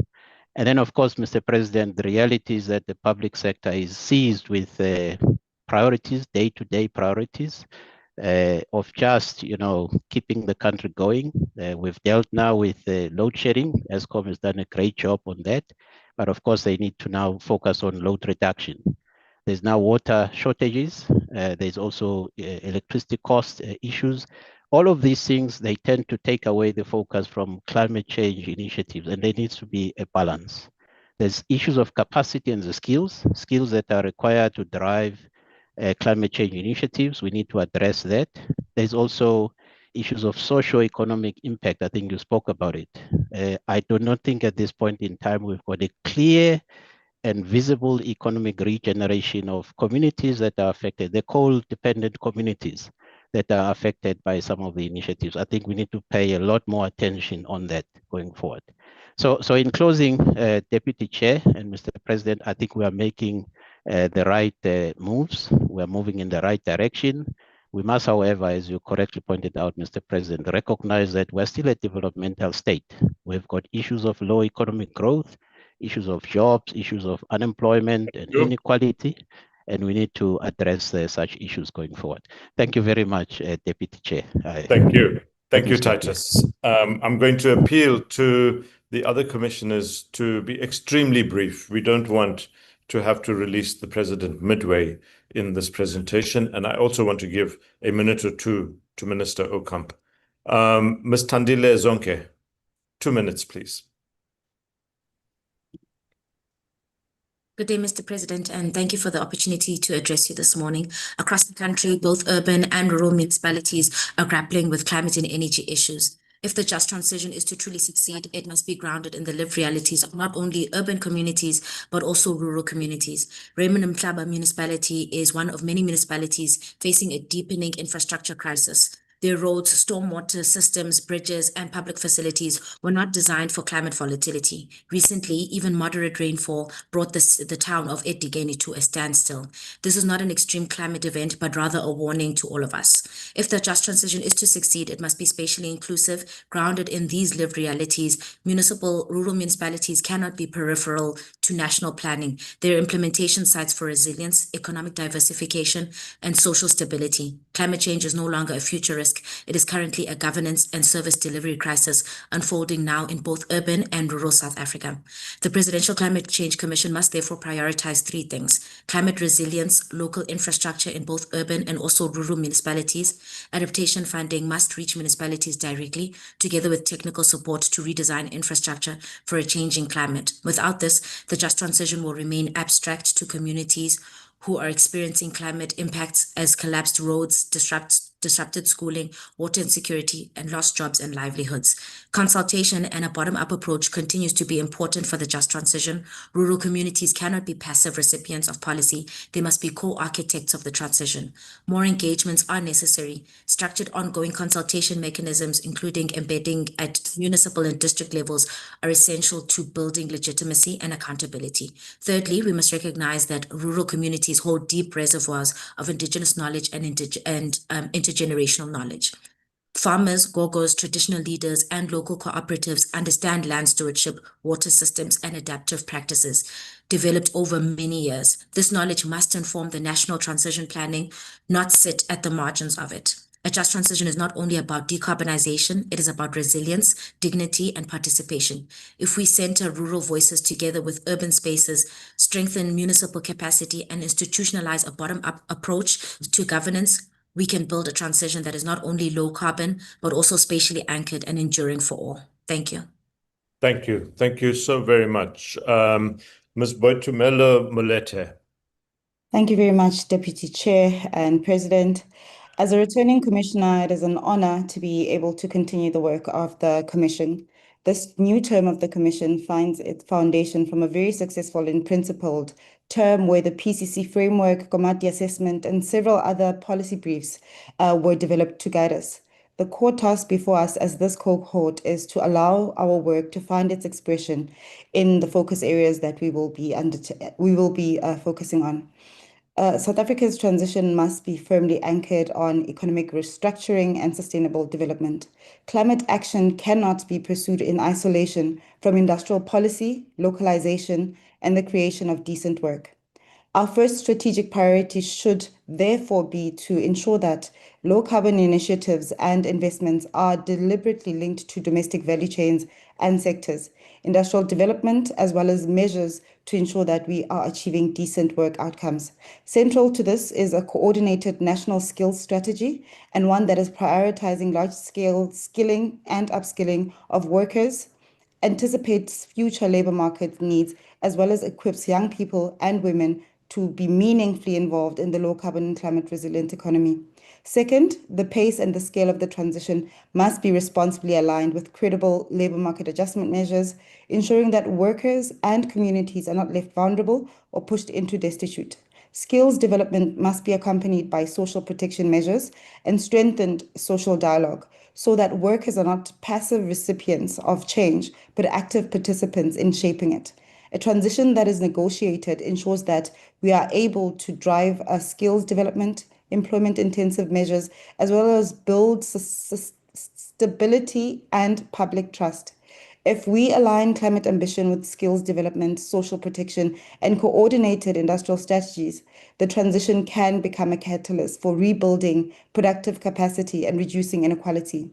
X: And then, of course, Mr. President, the reality is that the public sector is seized with priorities, day-to-day priorities of just, keeping the country going. We've dealt now with load shedding. ESCOM has done a great job on that. But of course, they need to now focus on load reduction. There's now water shortages. There's also electricity cost issues. All of these things, they tend to take away the focus from climate change initiatives, and there needs to be a balance. There's issues of capacity and the skills that are required to drive climate change initiatives. We need to address that. There's also issues of socio-economic impact. I think you spoke about it. I do not think at this point in time we've got a clear and visible economic regeneration of communities that are affected, the coal-dependent communities that are affected by some of the initiatives. I think we need to pay a lot more attention on that going forward. So in closing, Deputy Chair and Mr. President, I think we are making the right moves. We are moving in the right direction. We must, however, as you correctly pointed out, Mr. President, recognize that we're still a developmental state. We've got issues of low economic growth, issues of jobs, issues of unemployment and inequality, and we need to address such issues going forward. Thank you very much, Deputy Chair.
A: Thank you. Thank you, Titus. I'm going to appeal to the other commissioners to be extremely brief. We don't want to have to release the president midway in this presentation. And I also want to give a minute or two to Minister Okamp. Ms. Tandile Zonke, 2 minutes, please.
B: Good day, Mr. President, and thank you for the opportunity to address you this morning. Across the country, both urban and rural municipalities are grappling with climate and energy issues. If the just transition is to truly succeed, it must be grounded in the lived realities of not only urban communities, but also rural communities. Raymond Mhlaba municipality is one of many municipalities facing a deepening infrastructure crisis. Their roads, stormwater systems, bridges, and public facilities were not designed for climate volatility. Recently, even moderate rainfall brought the town of Edigeni to a standstill. This is not an extreme climate event, but rather a warning to all of us. If the just transition is to succeed, it must be spatially inclusive, grounded in these lived realities. Rural municipalities cannot be peripheral to national planning. They're implementation sites for resilience, economic diversification, and social stability. Climate change is no longer a future risk. It is currently a governance and service delivery crisis unfolding now in both urban and rural South Africa. The Presidential Climate Change Commission must therefore prioritize 3 things: climate resilience, local infrastructure in both urban and also rural municipalities. Adaptation funding must reach municipalities directly, together with technical support to redesign infrastructure for a changing climate. Without this, the just transition will remain abstract to communities who are experiencing climate impacts as collapsed roads, disrupted schooling, water insecurity, and lost jobs and livelihoods. Consultation and a bottom-up approach continues to be important for the just transition. Rural communities cannot be passive recipients of policy. They must be co-architects of the transition. More engagements are necessary. Structured ongoing consultation mechanisms, including embedding at municipal and district levels, are essential to building legitimacy and accountability. Thirdly, we must recognize that rural communities hold deep reservoirs of indigenous knowledge and intergenerational knowledge. Farmers, gogos, traditional leaders, and local cooperatives understand land stewardship, water systems, and adaptive practices developed over many years. This knowledge must inform the national transition planning, not sit at the margins of it. A just transition is not only about decarbonization, it is about resilience, dignity, and participation. If we center rural voices together with urban spaces, strengthen municipal capacity, and institutionalize a bottom-up approach to governance, we can build a transition that is not only low carbon, but also spatially anchored and enduring for all. Thank you.
A: Thank you. Thank you so very much. Ms. Boitumelo Molete.
E: Thank you very much, Deputy Chair and President. As a returning commissioner, it is an honor to be able to continue the work of the Commission. This new term of the Commission finds its foundation from a very successful and principled term where the PCC framework, Komati assessment, and several other policy briefs were developed to guide us. The core task before us as this cohort is to allow our work to find its expression in the focus areas that we will be focusing on. South Africa's transition must be firmly anchored on economic restructuring and sustainable development. Climate action cannot be pursued in isolation from industrial policy, localization, and the creation of decent work. Our first strategic priority should therefore be to ensure that low carbon initiatives and investments are deliberately linked to domestic value chains and sectors, industrial development, as well as measures to ensure that we are achieving decent work outcomes. Central to this is a coordinated national skills strategy and one that is prioritizing large-scale skilling and upskilling of workers, anticipates future labor market needs, as well as equips young people and women to be meaningfully involved in the low carbon and climate resilient economy. Second, the pace and the scale of the transition must be responsibly aligned with credible labor market adjustment measures, ensuring that workers and communities are not left vulnerable or pushed into destitute. Skills development must be accompanied by social protection measures and strengthened social dialogue so that workers are not passive recipients of change, but active participants in shaping it. A transition that is negotiated ensures that we are able to drive skills development, employment-intensive measures, as well as build stability and public trust. If we align climate ambition with skills development, social protection, and coordinated industrial strategies, the transition can become a catalyst for rebuilding productive capacity and reducing inequality.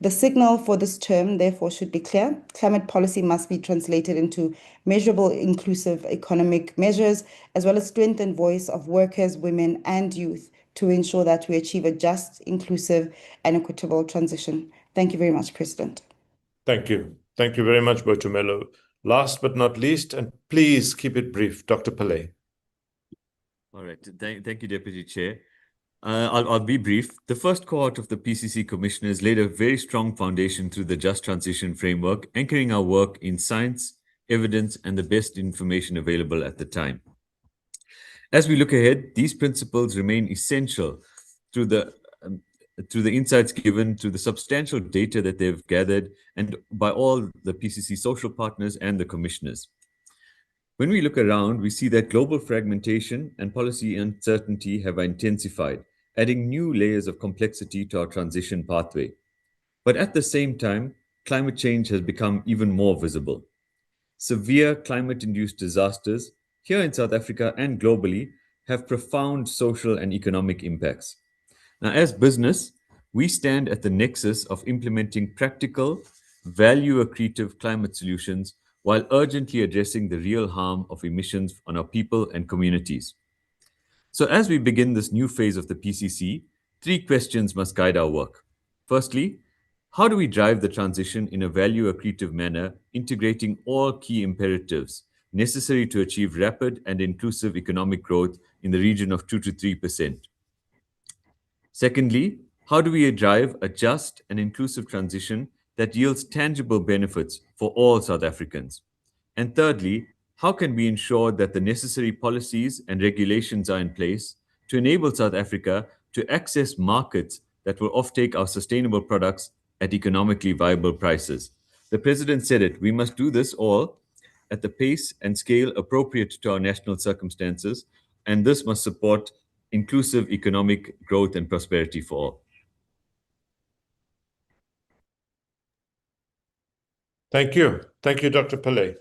E: The signal for this term, therefore, should be clear. Climate policy must be translated into measurable, inclusive economic measures, as well as strengthened voice of workers, women, and youth to ensure that we achieve a just, inclusive, and equitable transition. Thank you very much, President.
A: Thank you. Thank you very much, Boitumelo. Last but not least, and please keep it brief, Dr. Pillay.
S: All right. Thank you, Deputy Chair. I'll be brief. The first cohort of the PCC commissioners laid a very strong foundation through the Just Transition Framework, anchoring our work in science, evidence, and the best information available at the time. As we look ahead, these principles remain essential through the insights given, through the substantial data that they've gathered, and by all the PCC social partners and the commissioners. When we look around, we see that global fragmentation and policy uncertainty have intensified, adding new layers of complexity to our transition pathway. But at the same time, climate change has become even more visible. Severe climate-induced disasters here in South Africa and globally have profound social and economic impacts. Now, as business, we stand at the nexus of implementing practical, value-accretive climate solutions while urgently addressing the real harm of emissions on our people and communities. So as we begin this new phase of the PCC, 3 questions must guide our work. Firstly, how do we drive the transition in a value-accretive manner, integrating all key imperatives necessary to achieve rapid and inclusive economic growth in the region of 2 to 3%? Secondly, how do we drive a just and inclusive transition that yields tangible benefits for all South Africans? And thirdly, how can we ensure that the necessary policies and regulations are in place to enable South Africa to access markets that will offtake our sustainable products at economically viable prices? The President said it, we must do this all at the pace and scale appropriate to our national circumstances, and this must support inclusive economic growth and prosperity for all.
A: Thank you. Thank you, Dr. Pillay.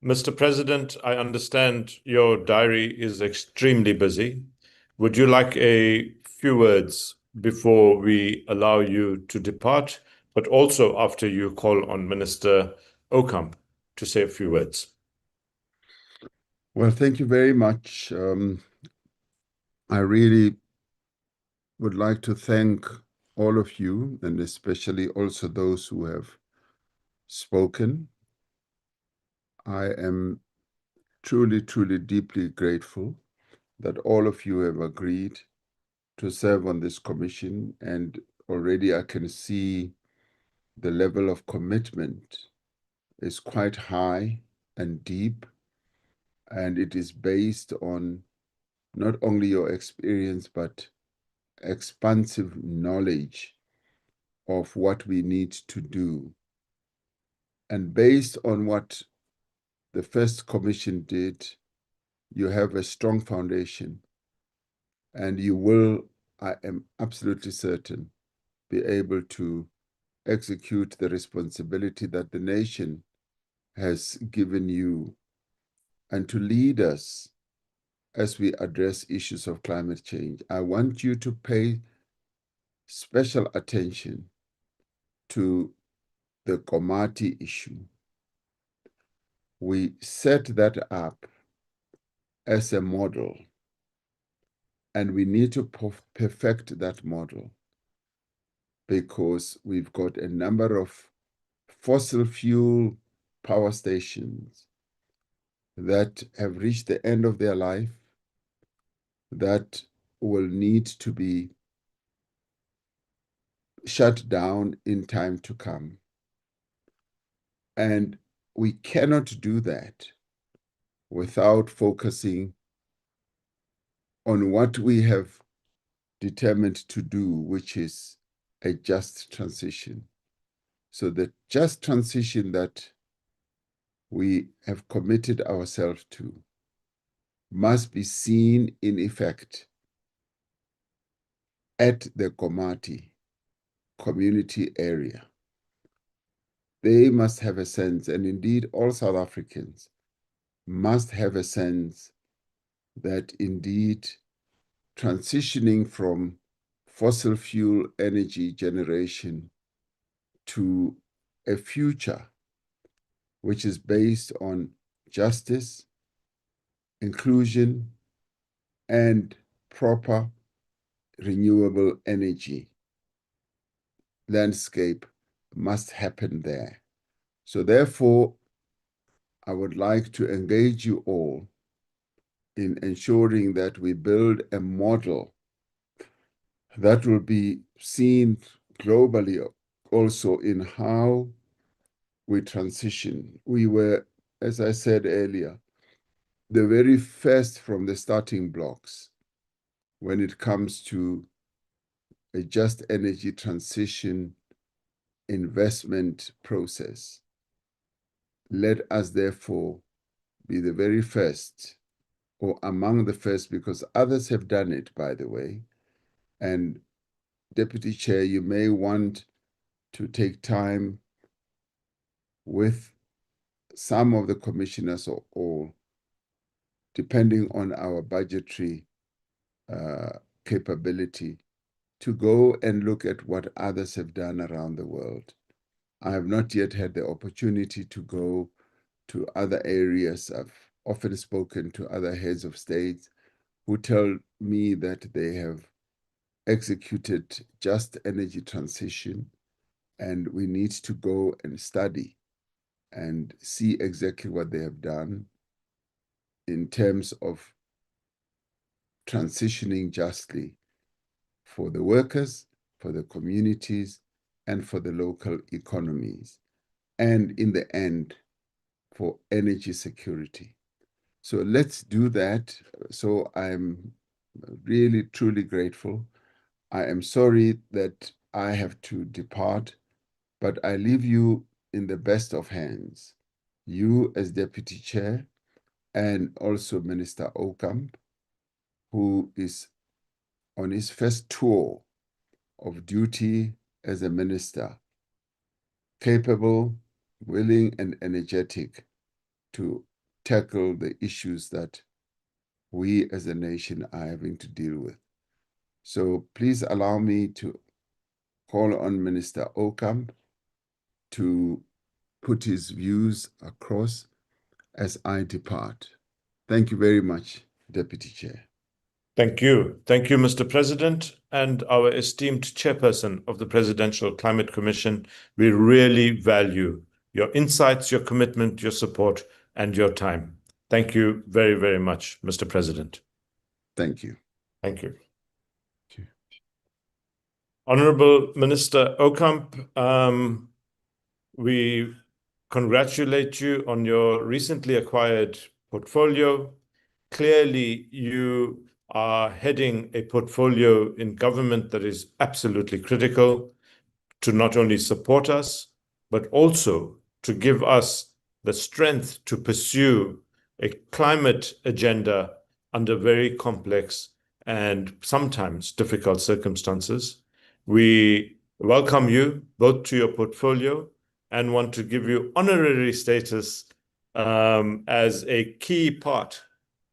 A: Mr. President, I understand your diary is extremely busy. Would you like a few words before we allow you to depart, but also after you call on Minister Okamp to say a few words.
F: Well, thank you very much. I really would like to thank all of you, and especially also those who have spoken. I am truly, truly, deeply grateful that all of you have agreed to serve on this commission, and already I can see the level of commitment is quite high and deep, and it is based on not only your experience, but expansive knowledge of what we need to do. And based on what the first commission did, you have a strong foundation, and you will, I am absolutely certain, be able to execute the responsibility that the nation has given you, and to lead us as we address issues of climate change. I want you to pay special attention to the Komati issue. We set that up as a model, and we need to perfect that model, because we've got a number of fossil fuel power stations that have reached the end of their life, that will need to be shut down in time to come. And we cannot do that without focusing on what we have determined to do, which is a just transition. So the just transition that we have committed ourselves to must be seen in effect at the Komati community area. They must have a sense, and indeed all South Africans must have a sense that indeed transitioning from fossil fuel energy generation to a future which is based on justice, inclusion, and proper renewable energy landscape must happen there. So therefore, I would like to engage you all in ensuring that we build a model that will be seen globally also in how we transition. We were, as I said earlier, the very first from the starting blocks when it comes to a just energy transition investment process. Let us therefore be the very first, or among the first, because others have done it, by the way. And Deputy Chair, you may want to take time with some of the commissioners or all, depending on our budgetary capability, to go and look at what others have done around the world. I have not yet had the opportunity to go to other areas. I've often spoken to other heads of states who tell me that they have executed just energy transition, and we need to go and study and see exactly what they have done in terms of transitioning justly for the workers, for the communities, and for the local economies, and in the end, for energy security. So let's do that. So I'm really, truly grateful. I am sorry that I have to depart, but I leave you in the best of hands. You as Deputy Chair, and also Minister Okamp, who is on his first tour of duty as a minister, capable, willing, and energetic to tackle the issues that we as a nation are having to deal with. So please allow me to call on Minister Ocamp to put his views across as I depart. Thank you very much, Deputy Chair.
A: Thank you. Thank you, Mr. President, and our esteemed chairperson of the Presidential Climate Commission. We really value your insights, your commitment, your support, and your time. Thank you very, very much, Mr. President.
F: Thank you.
A: Thank you. Honorable Minister Ocamp, we congratulate you on your recently acquired portfolio. Clearly, you are heading a portfolio in government that is absolutely critical to not only support us, but also to give us the strength to pursue a climate agenda under very complex and sometimes difficult circumstances. We welcome you both to your portfolio and want to give you honorary status as a key part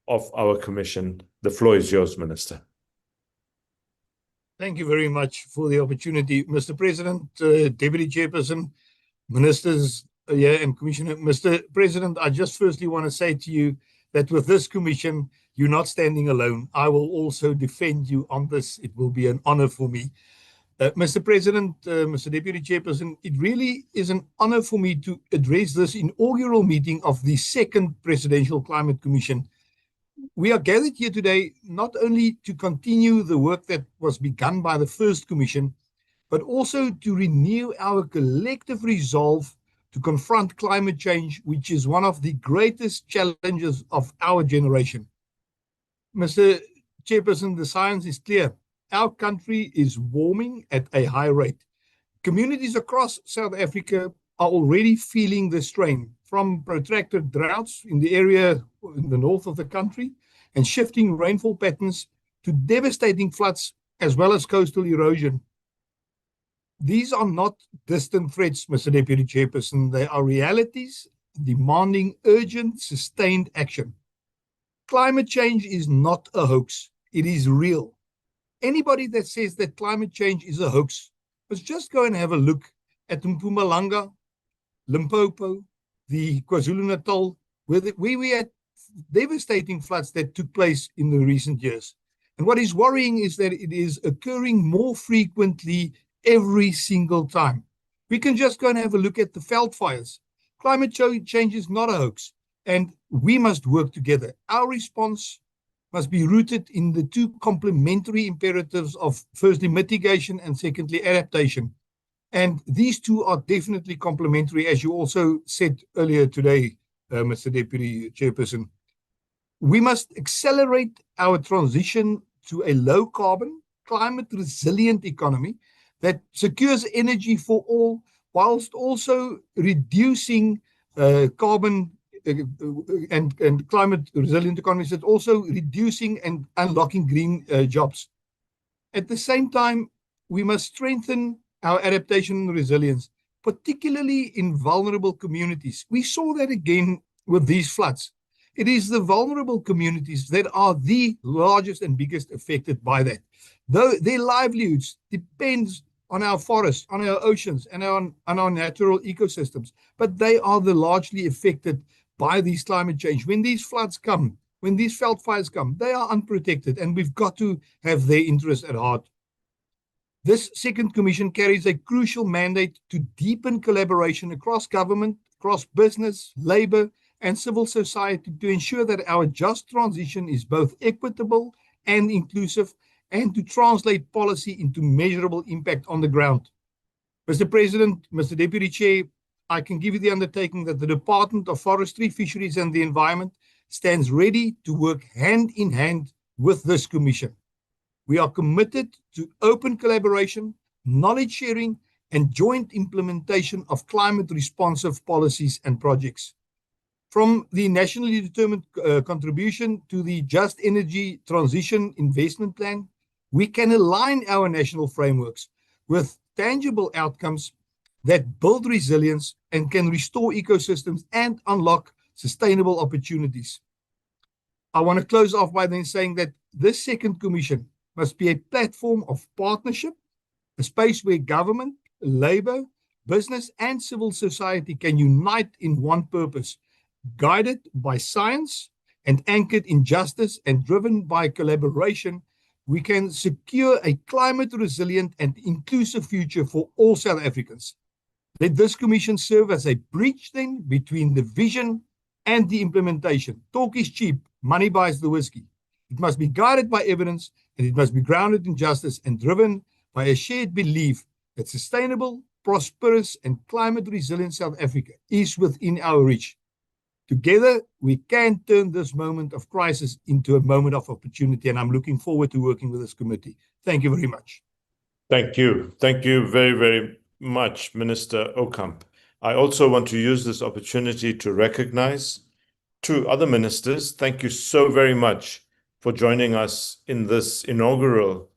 A: of our commission. The floor is yours, Minister.
N: Thank you very much for the opportunity, Mr. President, Deputy Chairperson, Ministers and Commissioner. Mr. President, I just firstly want to say to you that with this commission, you're not standing alone. I will also defend you on this. It will be an honor for me. Mr. President, Mr. Deputy Chairperson, it really is an honor for me to address this inaugural meeting of the second Presidential Climate Commission. We are gathered here today not only to continue the work that was begun by the first commission, but also to renew our collective resolve to confront climate change, which is one of the greatest challenges of our generation. Mr. Chairperson, the science is clear. Our country is warming at a high rate. Communities across South Africa are already feeling the strain, from protracted droughts in the area in the north of the country and shifting rainfall patterns to devastating floods as well as coastal erosion. These are not distant threats, Mr. Deputy Chairperson. They are realities demanding urgent, sustained action. Climate change is not a hoax. It is real. Anybody that says that climate change is a hoax must just go and have a look at Mpumalanga, Limpopo, the KwaZulu-Natal, where we had devastating floods that took place in the recent years. And what is worrying is that it is occurring more frequently every single time. We can just go and have a look at the veld fires. Climate change is not a hoax, and we must work together. Our response must be rooted in the two complementary imperatives of firstly mitigation and secondly adaptation. And these two are definitely complementary, as you also said earlier today, Mr. Deputy Chairperson. We must accelerate our transition to a low carbon, climate resilient economy that secures energy for all, whilst also reducing carbon and climate resilient economies, that also reducing and unlocking green jobs. At the same time, we must strengthen our adaptation and resilience, particularly in vulnerable communities. We saw that again with these floods. It is the vulnerable communities that are the largest and biggest affected by that. Though their livelihoods depends on our forests, on our oceans, and on our natural ecosystems, but they are the largely affected by these climate change. When these floods come, when these veld fires come, they are unprotected, and we've got to have their interests at heart. This second commission carries a crucial mandate to deepen collaboration across government, across business, labor, and civil society to ensure that our just transition is both equitable and inclusive, and to translate policy into measurable impact on the ground. Mr. President, Mr. Deputy Chair, I can give you the undertaking that the Department of Forestry, Fisheries and the Environment stands ready to work hand in hand with this commission. We are committed to open collaboration, knowledge sharing, and joint implementation of climate responsive policies and projects. From the nationally determined contribution to the Just Energy Transition Investment Plan, we can align our national frameworks with tangible outcomes that build resilience and can restore ecosystems and unlock sustainable opportunities. I want to close off by then saying that this second commission must be a platform of partnership, a space where government, labor, business, and civil society can unite in one purpose, guided by science and anchored in justice and driven by collaboration. We can secure a climate resilient and inclusive future for all South Africans. Let this commission serve as a bridge then between the vision and the implementation. Talk is cheap, money buys the whiskey. It must be guided by evidence, and it must be grounded in justice and driven by a shared belief that sustainable, prosperous, and climate resilient South Africa is within our reach. Together, we can turn this moment of crisis into a moment of opportunity, and I'm looking forward to working with this committee. Thank you very much.
A: Thank you. Thank you very, very much, Minister Okamp. I also want to use this opportunity to recognize two other ministers. Thank you so very much for joining us in this inaugural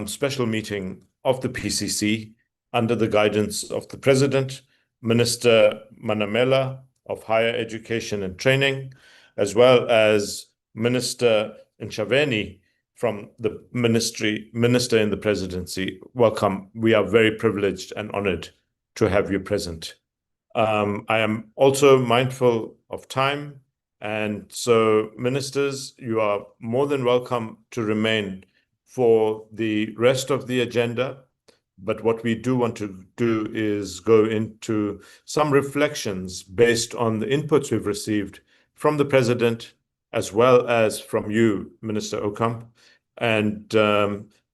A: special meeting of the PCC under the guidance of the President, Minister Manamela of Higher Education and Training, as well as Minister Nchaveni from the Minister in the Presidency. Welcome. We are very privileged and honored to have you present. I am also mindful of time, and so ministers, you are more than welcome to remain for the rest of the agenda. But what we do want to do is go into some reflections based on the inputs we've received from the President, as well as from you, Minister Okamp, and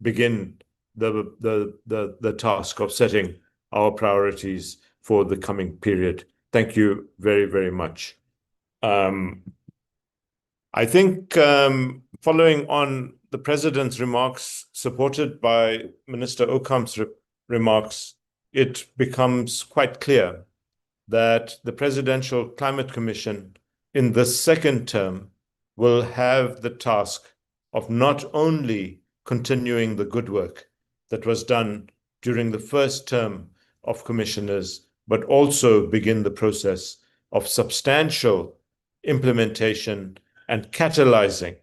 A: begin the task of setting our priorities for the coming period. Thank you very, very much. I think following on the President's remarks, supported by Minister Okamp's remarks, it becomes quite clear that the Presidential Climate Commission in the second term will have the task of not only continuing the good work that was done during the first term of commissioners, but also begin the process of substantial implementation and catalyzing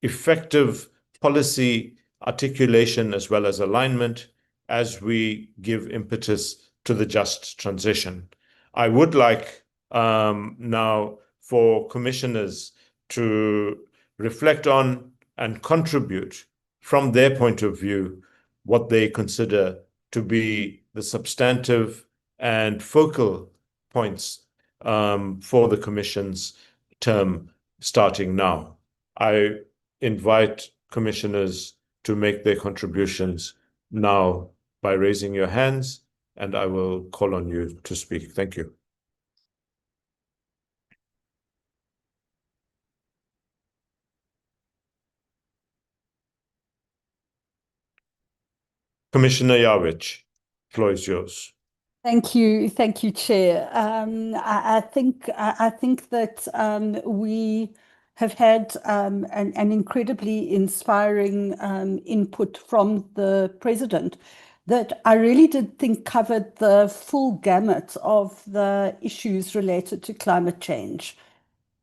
A: effective policy articulation as well as alignment as we give impetus to the just transition. I would like now for commissioners to reflect on and contribute from their point of view what they consider to be the substantive and focal points for the Commission's term starting now. I invite commissioners to make their contributions now by raising your hands, and I will call on you to speak. Thank you. Commissioner Yawich, floor is yours.
L: Thank you, Chair. I think that we have had an incredibly inspiring input from the President that I really did think covered the full gamut of the issues related to climate change.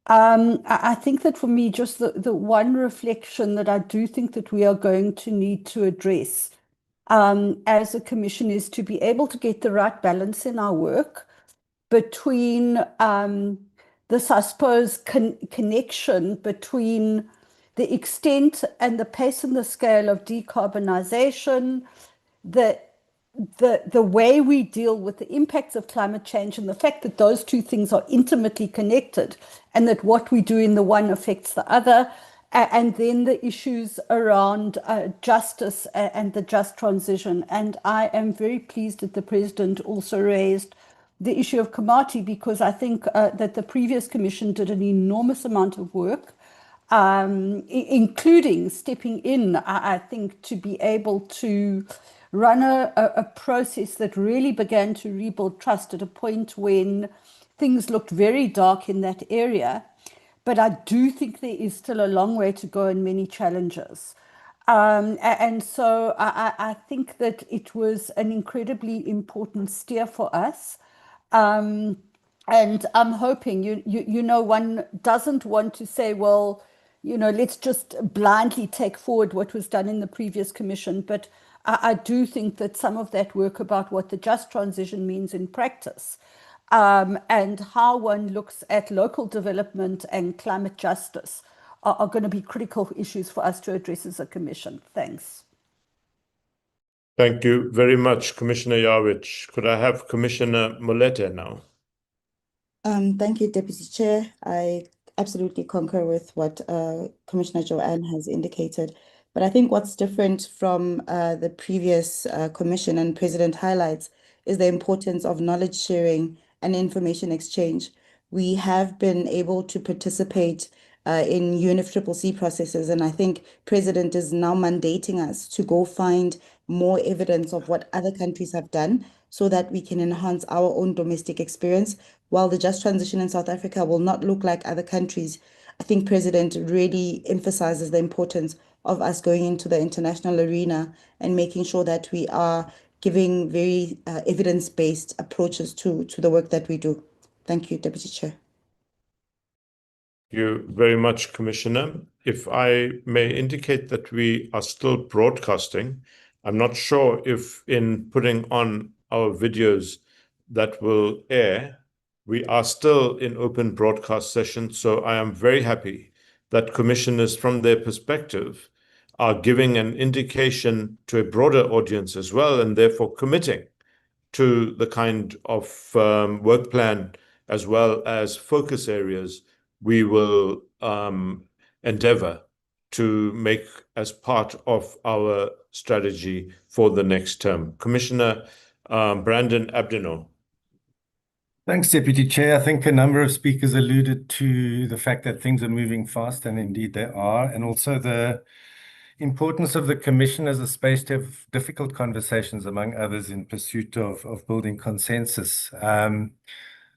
L: I think that for me, just the one reflection that I do think that we are going to need to address as a commission is to be able to get the right balance in our work between this, I suppose, connection between the extent and the pace and the scale of decarbonization, the way we deal with the impacts of climate change, and the fact that those two things are intimately connected and that what we do in the one affects the other, and then the issues around justice and the just transition. And I am very pleased that the President also raised the issue of Komati, because I think that the previous commission did an enormous amount of work, including stepping in, I think, to be able to run a process that really began to rebuild trust at a point when things looked very dark in that area. But I do think there is still a long way to go and many challenges. And so I think that it was an incredibly important steer for us. And I'm hoping, one doesn't want to say, well, let's just blindly take forward what was done in the previous commission. But I do think that some of that work about what the just transition means in practice, and how one looks at local development and climate justice are going to be critical issues for us to address as a commission. Thanks.
A: Thank you very much, Commissioner Yawich. Could I have Commissioner Molete now?
E: Thank you, Deputy Chair. I absolutely concur with what Commissioner Joanne has indicated. But I think what's different from the previous commission and President highlights is the importance of knowledge sharing and information exchange. We have been able to participate in UNFCCC processes, and I think President is now mandating us to go find more evidence of what other countries have done so that we can enhance our own domestic experience. While the just transition in South Africa will not look like other countries, I think President really emphasizes the importance of us going into the international arena and making sure that we are giving very evidence-based approaches to the work that we do. Thank you, Deputy Chair.
A: Thank you very much, Commissioner. If I may indicate that we are still broadcasting, I'm not sure if in putting on our videos that will air, we are still in open broadcast session. So I am very happy that commissioners from their perspective are giving an indication to a broader audience as well, and therefore committing to the kind of work plan as well as focus areas we will endeavor to make as part of our strategy for the next term. Commissioner Brandon Abdino.
G: Thanks, Deputy Chair. I think a number of speakers alluded to the fact that things are moving fast, and indeed they are, and also the importance of the Commission as a space to have difficult conversations, among others, in pursuit of building consensus.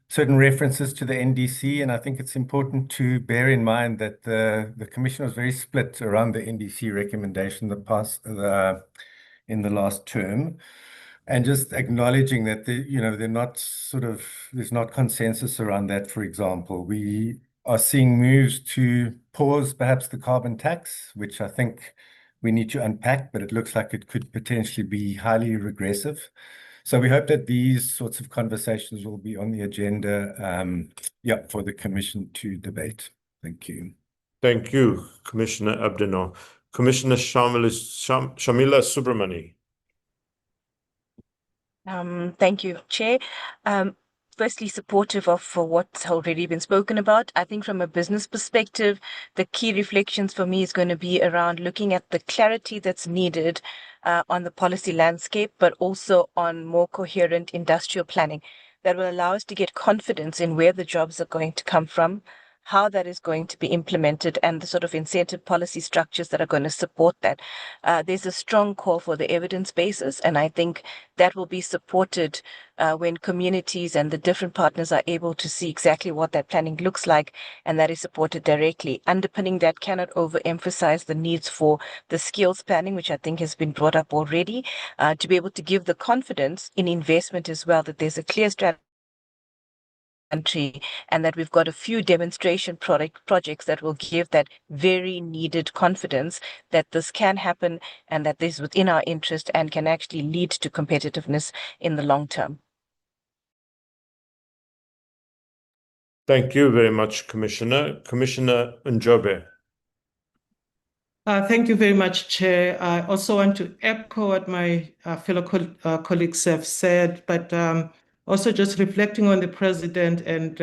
G: Certain references to the NDC, and I think it's important to bear in mind that the Commission was very split around the NDC recommendation in the last term. And just acknowledging that there's not consensus around that. For example, we are seeing moves to pause perhaps the carbon tax, which I think we need to unpack, but it looks like it could potentially be highly regressive. So we hope that these sorts of conversations will be on the agenda, for the Commission to debate. Thank you.
A: Thank you, Commissioner Abdino. Commissioner Shamila Subramani.
T: Thank you, Chair. Firstly, supportive of what's already been spoken about. I think from a business perspective, the key reflections for me is going to be around looking at the clarity that's needed on the policy landscape, but also on more coherent industrial planning that will allow us to get confidence in where the jobs are going to come from, how that is going to be implemented, and the sort of incentive policy structures that are going to support that. There's a strong call for the evidence basis, and I think that will be supported when communities and the different partners are able to see exactly what that planning looks like, and that is supported directly. Underpinning that cannot overemphasize the needs for the skills planning, which I think has been brought up already, to be able to give the confidence in investment as well, that there's a clear strategy country, and that we've got a few demonstration projects that will give that very needed confidence that this can happen and that this is within our interest and can actually lead to competitiveness in the long term.
A: Thank you very much, Commissioner. Commissioner Njobe.
M: Thank you very much, Chair. I also want to echo what my fellow colleagues have said, but also just reflecting on the President and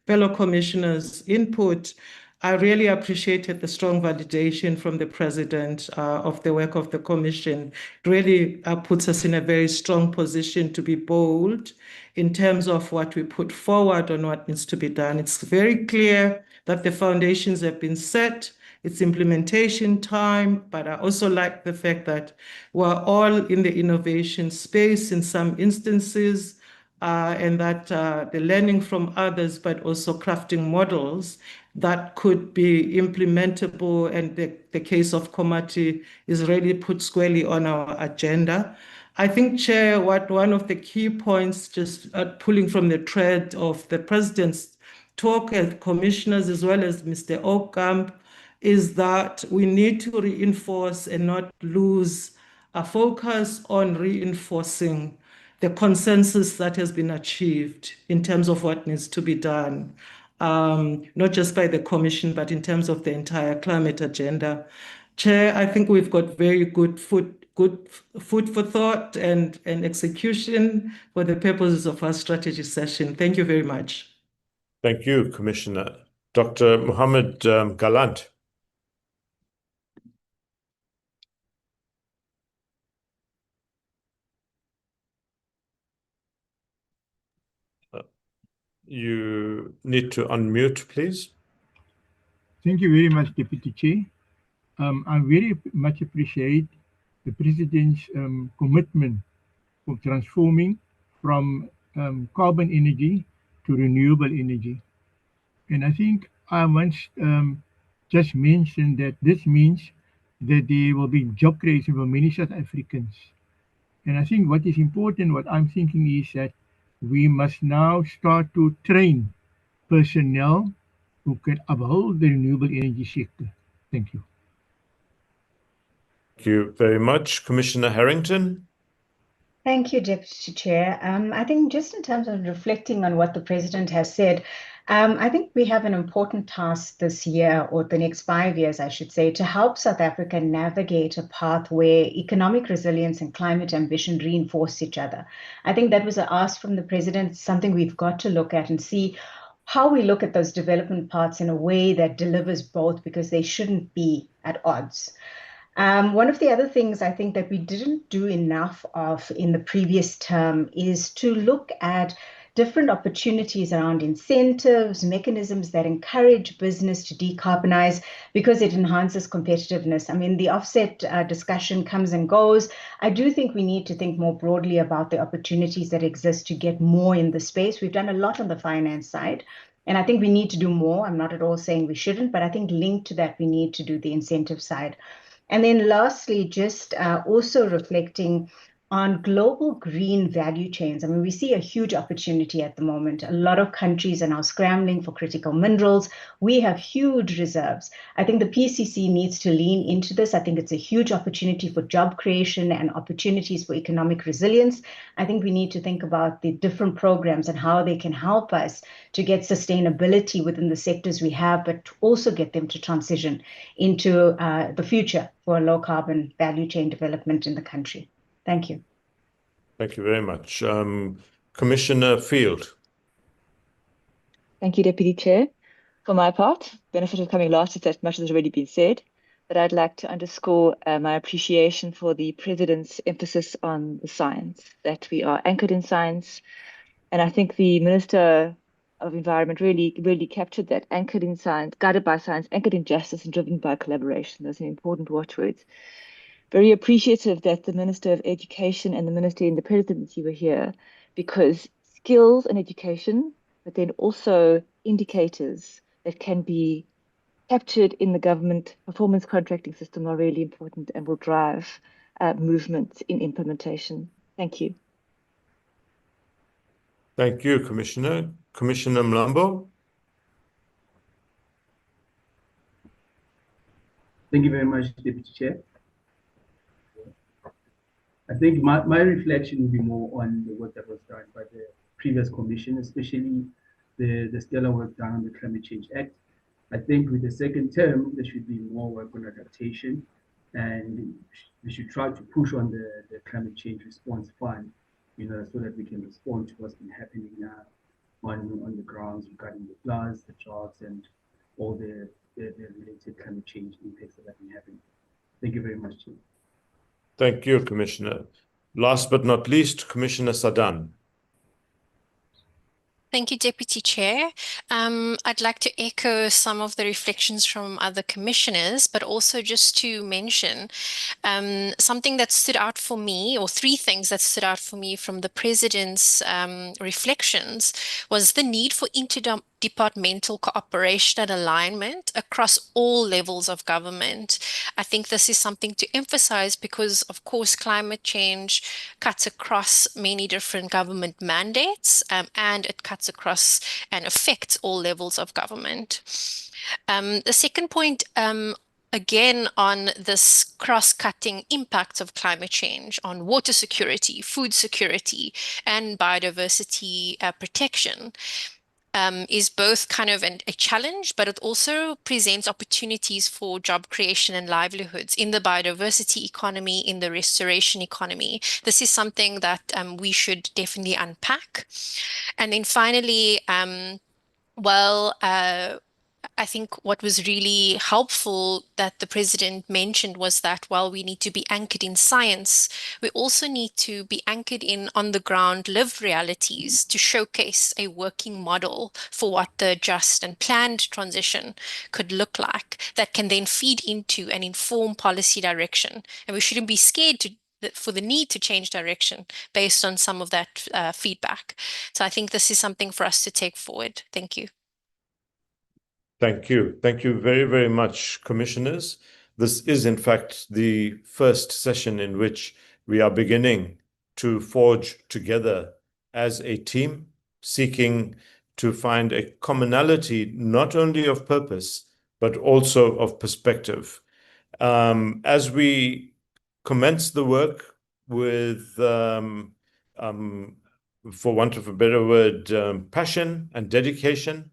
M: fellow commissioners' input. I really appreciated the strong validation from the President of the work of the Commission. It really puts us in a very strong position to be bold in terms of what we put forward on what needs to be done. It's very clear that the foundations have been set. It's implementation time, but I also like the fact that we're all in the innovation space in some instances, and that the learning from others, but also crafting models that could be implementable. And the case of Komati is really put squarely on our agenda. I think, Chair, one of the key points, just pulling from the thread of the President's talk as commissioners, as well as Mr. Okamp, is that we need to reinforce and not lose a focus on reinforcing the consensus that has been achieved in terms of what needs to be done, not just by the Commission, but in terms of the entire climate agenda. Chair, I think we've got very good food for thought and execution for the purposes of our strategy session. Thank you very much.
A: Thank you, Commissioner. Dr. Mohammed Galant. You need to unmute, please.
N: Thank you very much, Deputy Chair. I very much appreciate the President's commitment for transforming from carbon energy to renewable energy. And I think I once just mentioned that this means that there will be job creation for many South Africans. And I think what is important, what I'm thinking is that we must now start to train personnel who can uphold the renewable energy sector. Thank you.
A: Thank you very much. Commissioner Harrington.
U: Thank you, Deputy Chair. I think just in terms of reflecting on what the President has said, I think we have an important task this year, or the next 5 years, I should say, to help South Africa navigate a path where economic resilience and climate ambition reinforce each other. I think that was an ask from the President, something we've got to look at and see how we look at those development paths in a way that delivers both, because they shouldn't be at odds. One of the other things I think that we didn't do enough of in the previous term is to look at different opportunities around incentives, mechanisms that encourage business to decarbonize, because it enhances competitiveness. I mean, the offset discussion comes and goes. I do think we need to think more broadly about the opportunities that exist to get more in the space. We've done a lot on the finance side, and I think we need to do more. I'm not at all saying we shouldn't, but I think linked to that, we need to do the incentive side. And then lastly, just also reflecting on global green value chains. I mean, we see a huge opportunity at the moment. A lot of countries are now scrambling for critical minerals. We have huge reserves. I think the PCC needs to lean into this. I think it's a huge opportunity for job creation and opportunities for economic resilience. I think we need to think about the different programs and how they can help us to get sustainability within the sectors we have, but also get them to transition into the future for a low carbon value chain development in the country. Thank you.
A: Thank you very much. Commissioner Field.
V: Thank you, Deputy Chair. For my part, benefit of coming last is that much has already been said, but I'd like to underscore my appreciation for the President's emphasis on the science, that we are anchored in science. And I think the Minister of Environment really captured that, anchored in science, guided by science, anchored in justice, and driven by collaboration. Those are important watchwords. Very appreciative that the Minister of Education and the Minister in the Presidency were here, because skills and education, but then also indicators that can be captured in the government performance contracting system are really important and will drive movements in implementation. Thank you.
A: Thank you, Commissioner. Commissioner Mlambo.
H: Thank you very much, Deputy Chair. I think my reflection will be more on the work that was done by the previous commission, especially the stellar work done on the Climate Change Act. I think with the second term, there should be more work on adaptation, and we should try to push on the Climate Change Response Fund, so that we can respond to what's been happening now on the grounds regarding the floods, the droughts, and all the related climate change impacts that have been happening. Thank you very much, Chair.
A: Thank you, Commissioner. Last but not least, Commissioner Sadan.
W: Thank you, Deputy Chair. I'd like to echo some of the reflections from other commissioners, but also just to mention something that stood out for me, or three things that stood out for me from the President's reflections, was the need for departmental cooperation and alignment across all levels of government. I think this is something to emphasize because, of course, climate change cuts across many different government mandates, and it cuts across and affects all levels of government. The second point, again, on this cross-cutting impact of climate change on water security, food security, and biodiversity protection, is both kind of a challenge, but it also presents opportunities for job creation and livelihoods in the biodiversity economy, in the restoration economy. This is something that we should definitely unpack. And then finally, I think what was really helpful that the president mentioned was that while we need to be anchored in science, we also need to be anchored in on the ground lived realities to showcase a working model for what the just and planned transition could look like that can then feed into and inform policy direction. And we shouldn't be scared for the need to change direction based on some of that feedback. So I think this is something for us to take forward. Thank you.
A: Thank you. Thank you very, very much, commissioners. This is, in fact, the first session in which we are beginning to forge together as a team, seeking to find a commonality not only of purpose, but also of perspective. As we commence the work with, for want of a better word, passion and dedication,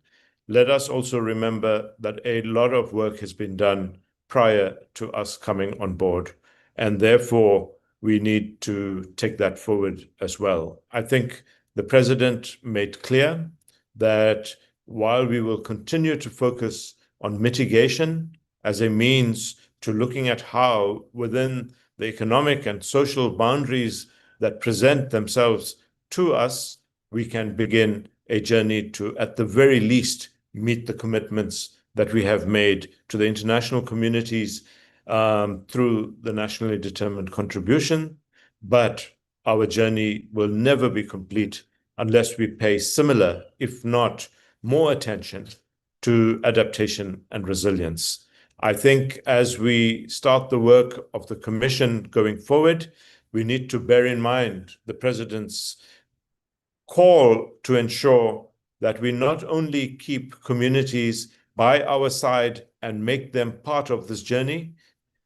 A: let us also remember that a lot of work has been done prior to us coming on board, and therefore we need to take that forward as well. I think the president made clear that while we will continue to focus on mitigation as a means to looking at how within the economic and social boundaries that present themselves to us, we can begin a journey to, at the very least, meet the commitments that we have made to the international communities through the nationally determined contribution. But our journey will never be complete unless we pay similar, if not more attention to adaptation and resilience. I think as we start the work of the Commission going forward, we need to bear in mind the President's call to ensure that we not only keep communities by our side and make them part of this journey.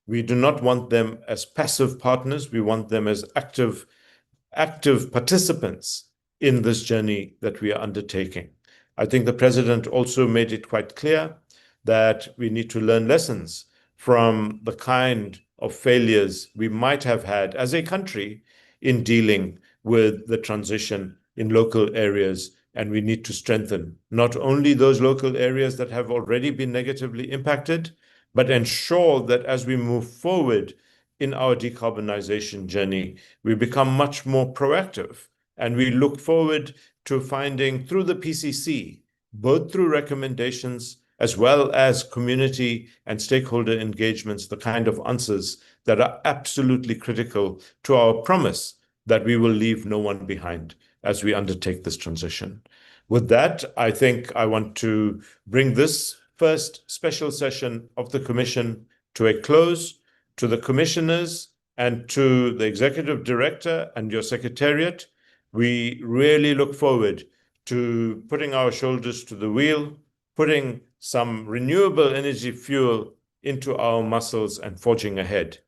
A: We do not want them as passive partners. We want them as active participants in this journey that we are undertaking. I think the president also made it quite clear that we need to learn lessons from the kind of failures we might have had as a country in dealing with the transition in local areas. And we need to strengthen not only those local areas that have already been negatively impacted, but ensure that as we move forward in our decarbonization journey, we become much more proactive. And we look forward to finding through the PCC, both through recommendations as well as community and stakeholder engagements, the kind of answers that are absolutely critical to our promise that we will leave no one behind as we undertake this transition. With that, I think I want to bring this first special session of the Commission to a close. To the commissioners and to the Executive Director and your Secretariat, we really look forward to putting our shoulders to the wheel, putting some renewable energy fuel into our muscles and forging ahead.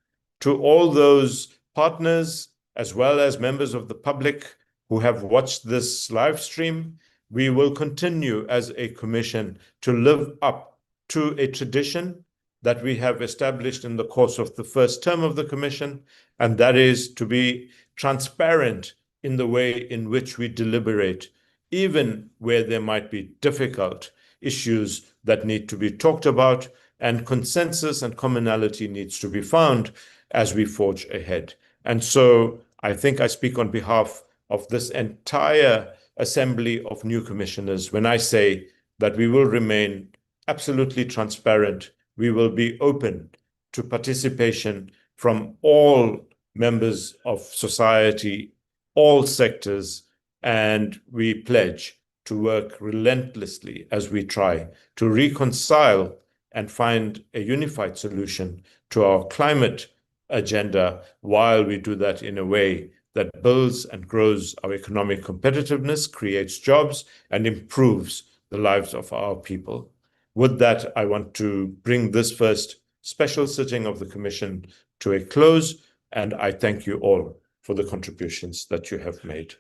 A: To all those partners, as well as members of the public who have watched this live stream, we will continue as a commission to live up to a tradition that we have established in the course of the first term of the commission, and that is to be transparent in the way in which we deliberate, even where there might be difficult issues that need to be talked about, and consensus and commonality needs to be found as we forge ahead. And so I think I speak on behalf of this entire assembly of new commissioners when I say that we will remain absolutely transparent. We will be open to participation from all members of society, all sectors, and we pledge to to work relentlessly as we try to reconcile and find a unified solution to our climate agenda, while we do that in a way that builds and grows our economic competitiveness, creates jobs, and improves the lives of our people. With that, I want to bring this first special sitting of the Commission to a close, and I thank you all for the contributions that you have made.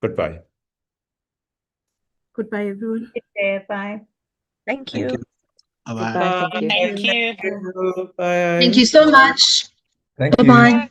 A: Goodbye.
D: Goodbye, everyone.
U: Bye.
T: Thank you.
V: Bye-bye.
R: Thank you.
M: Bye.
I: Thank you so much.
G: Thank you.
I: Bye-bye.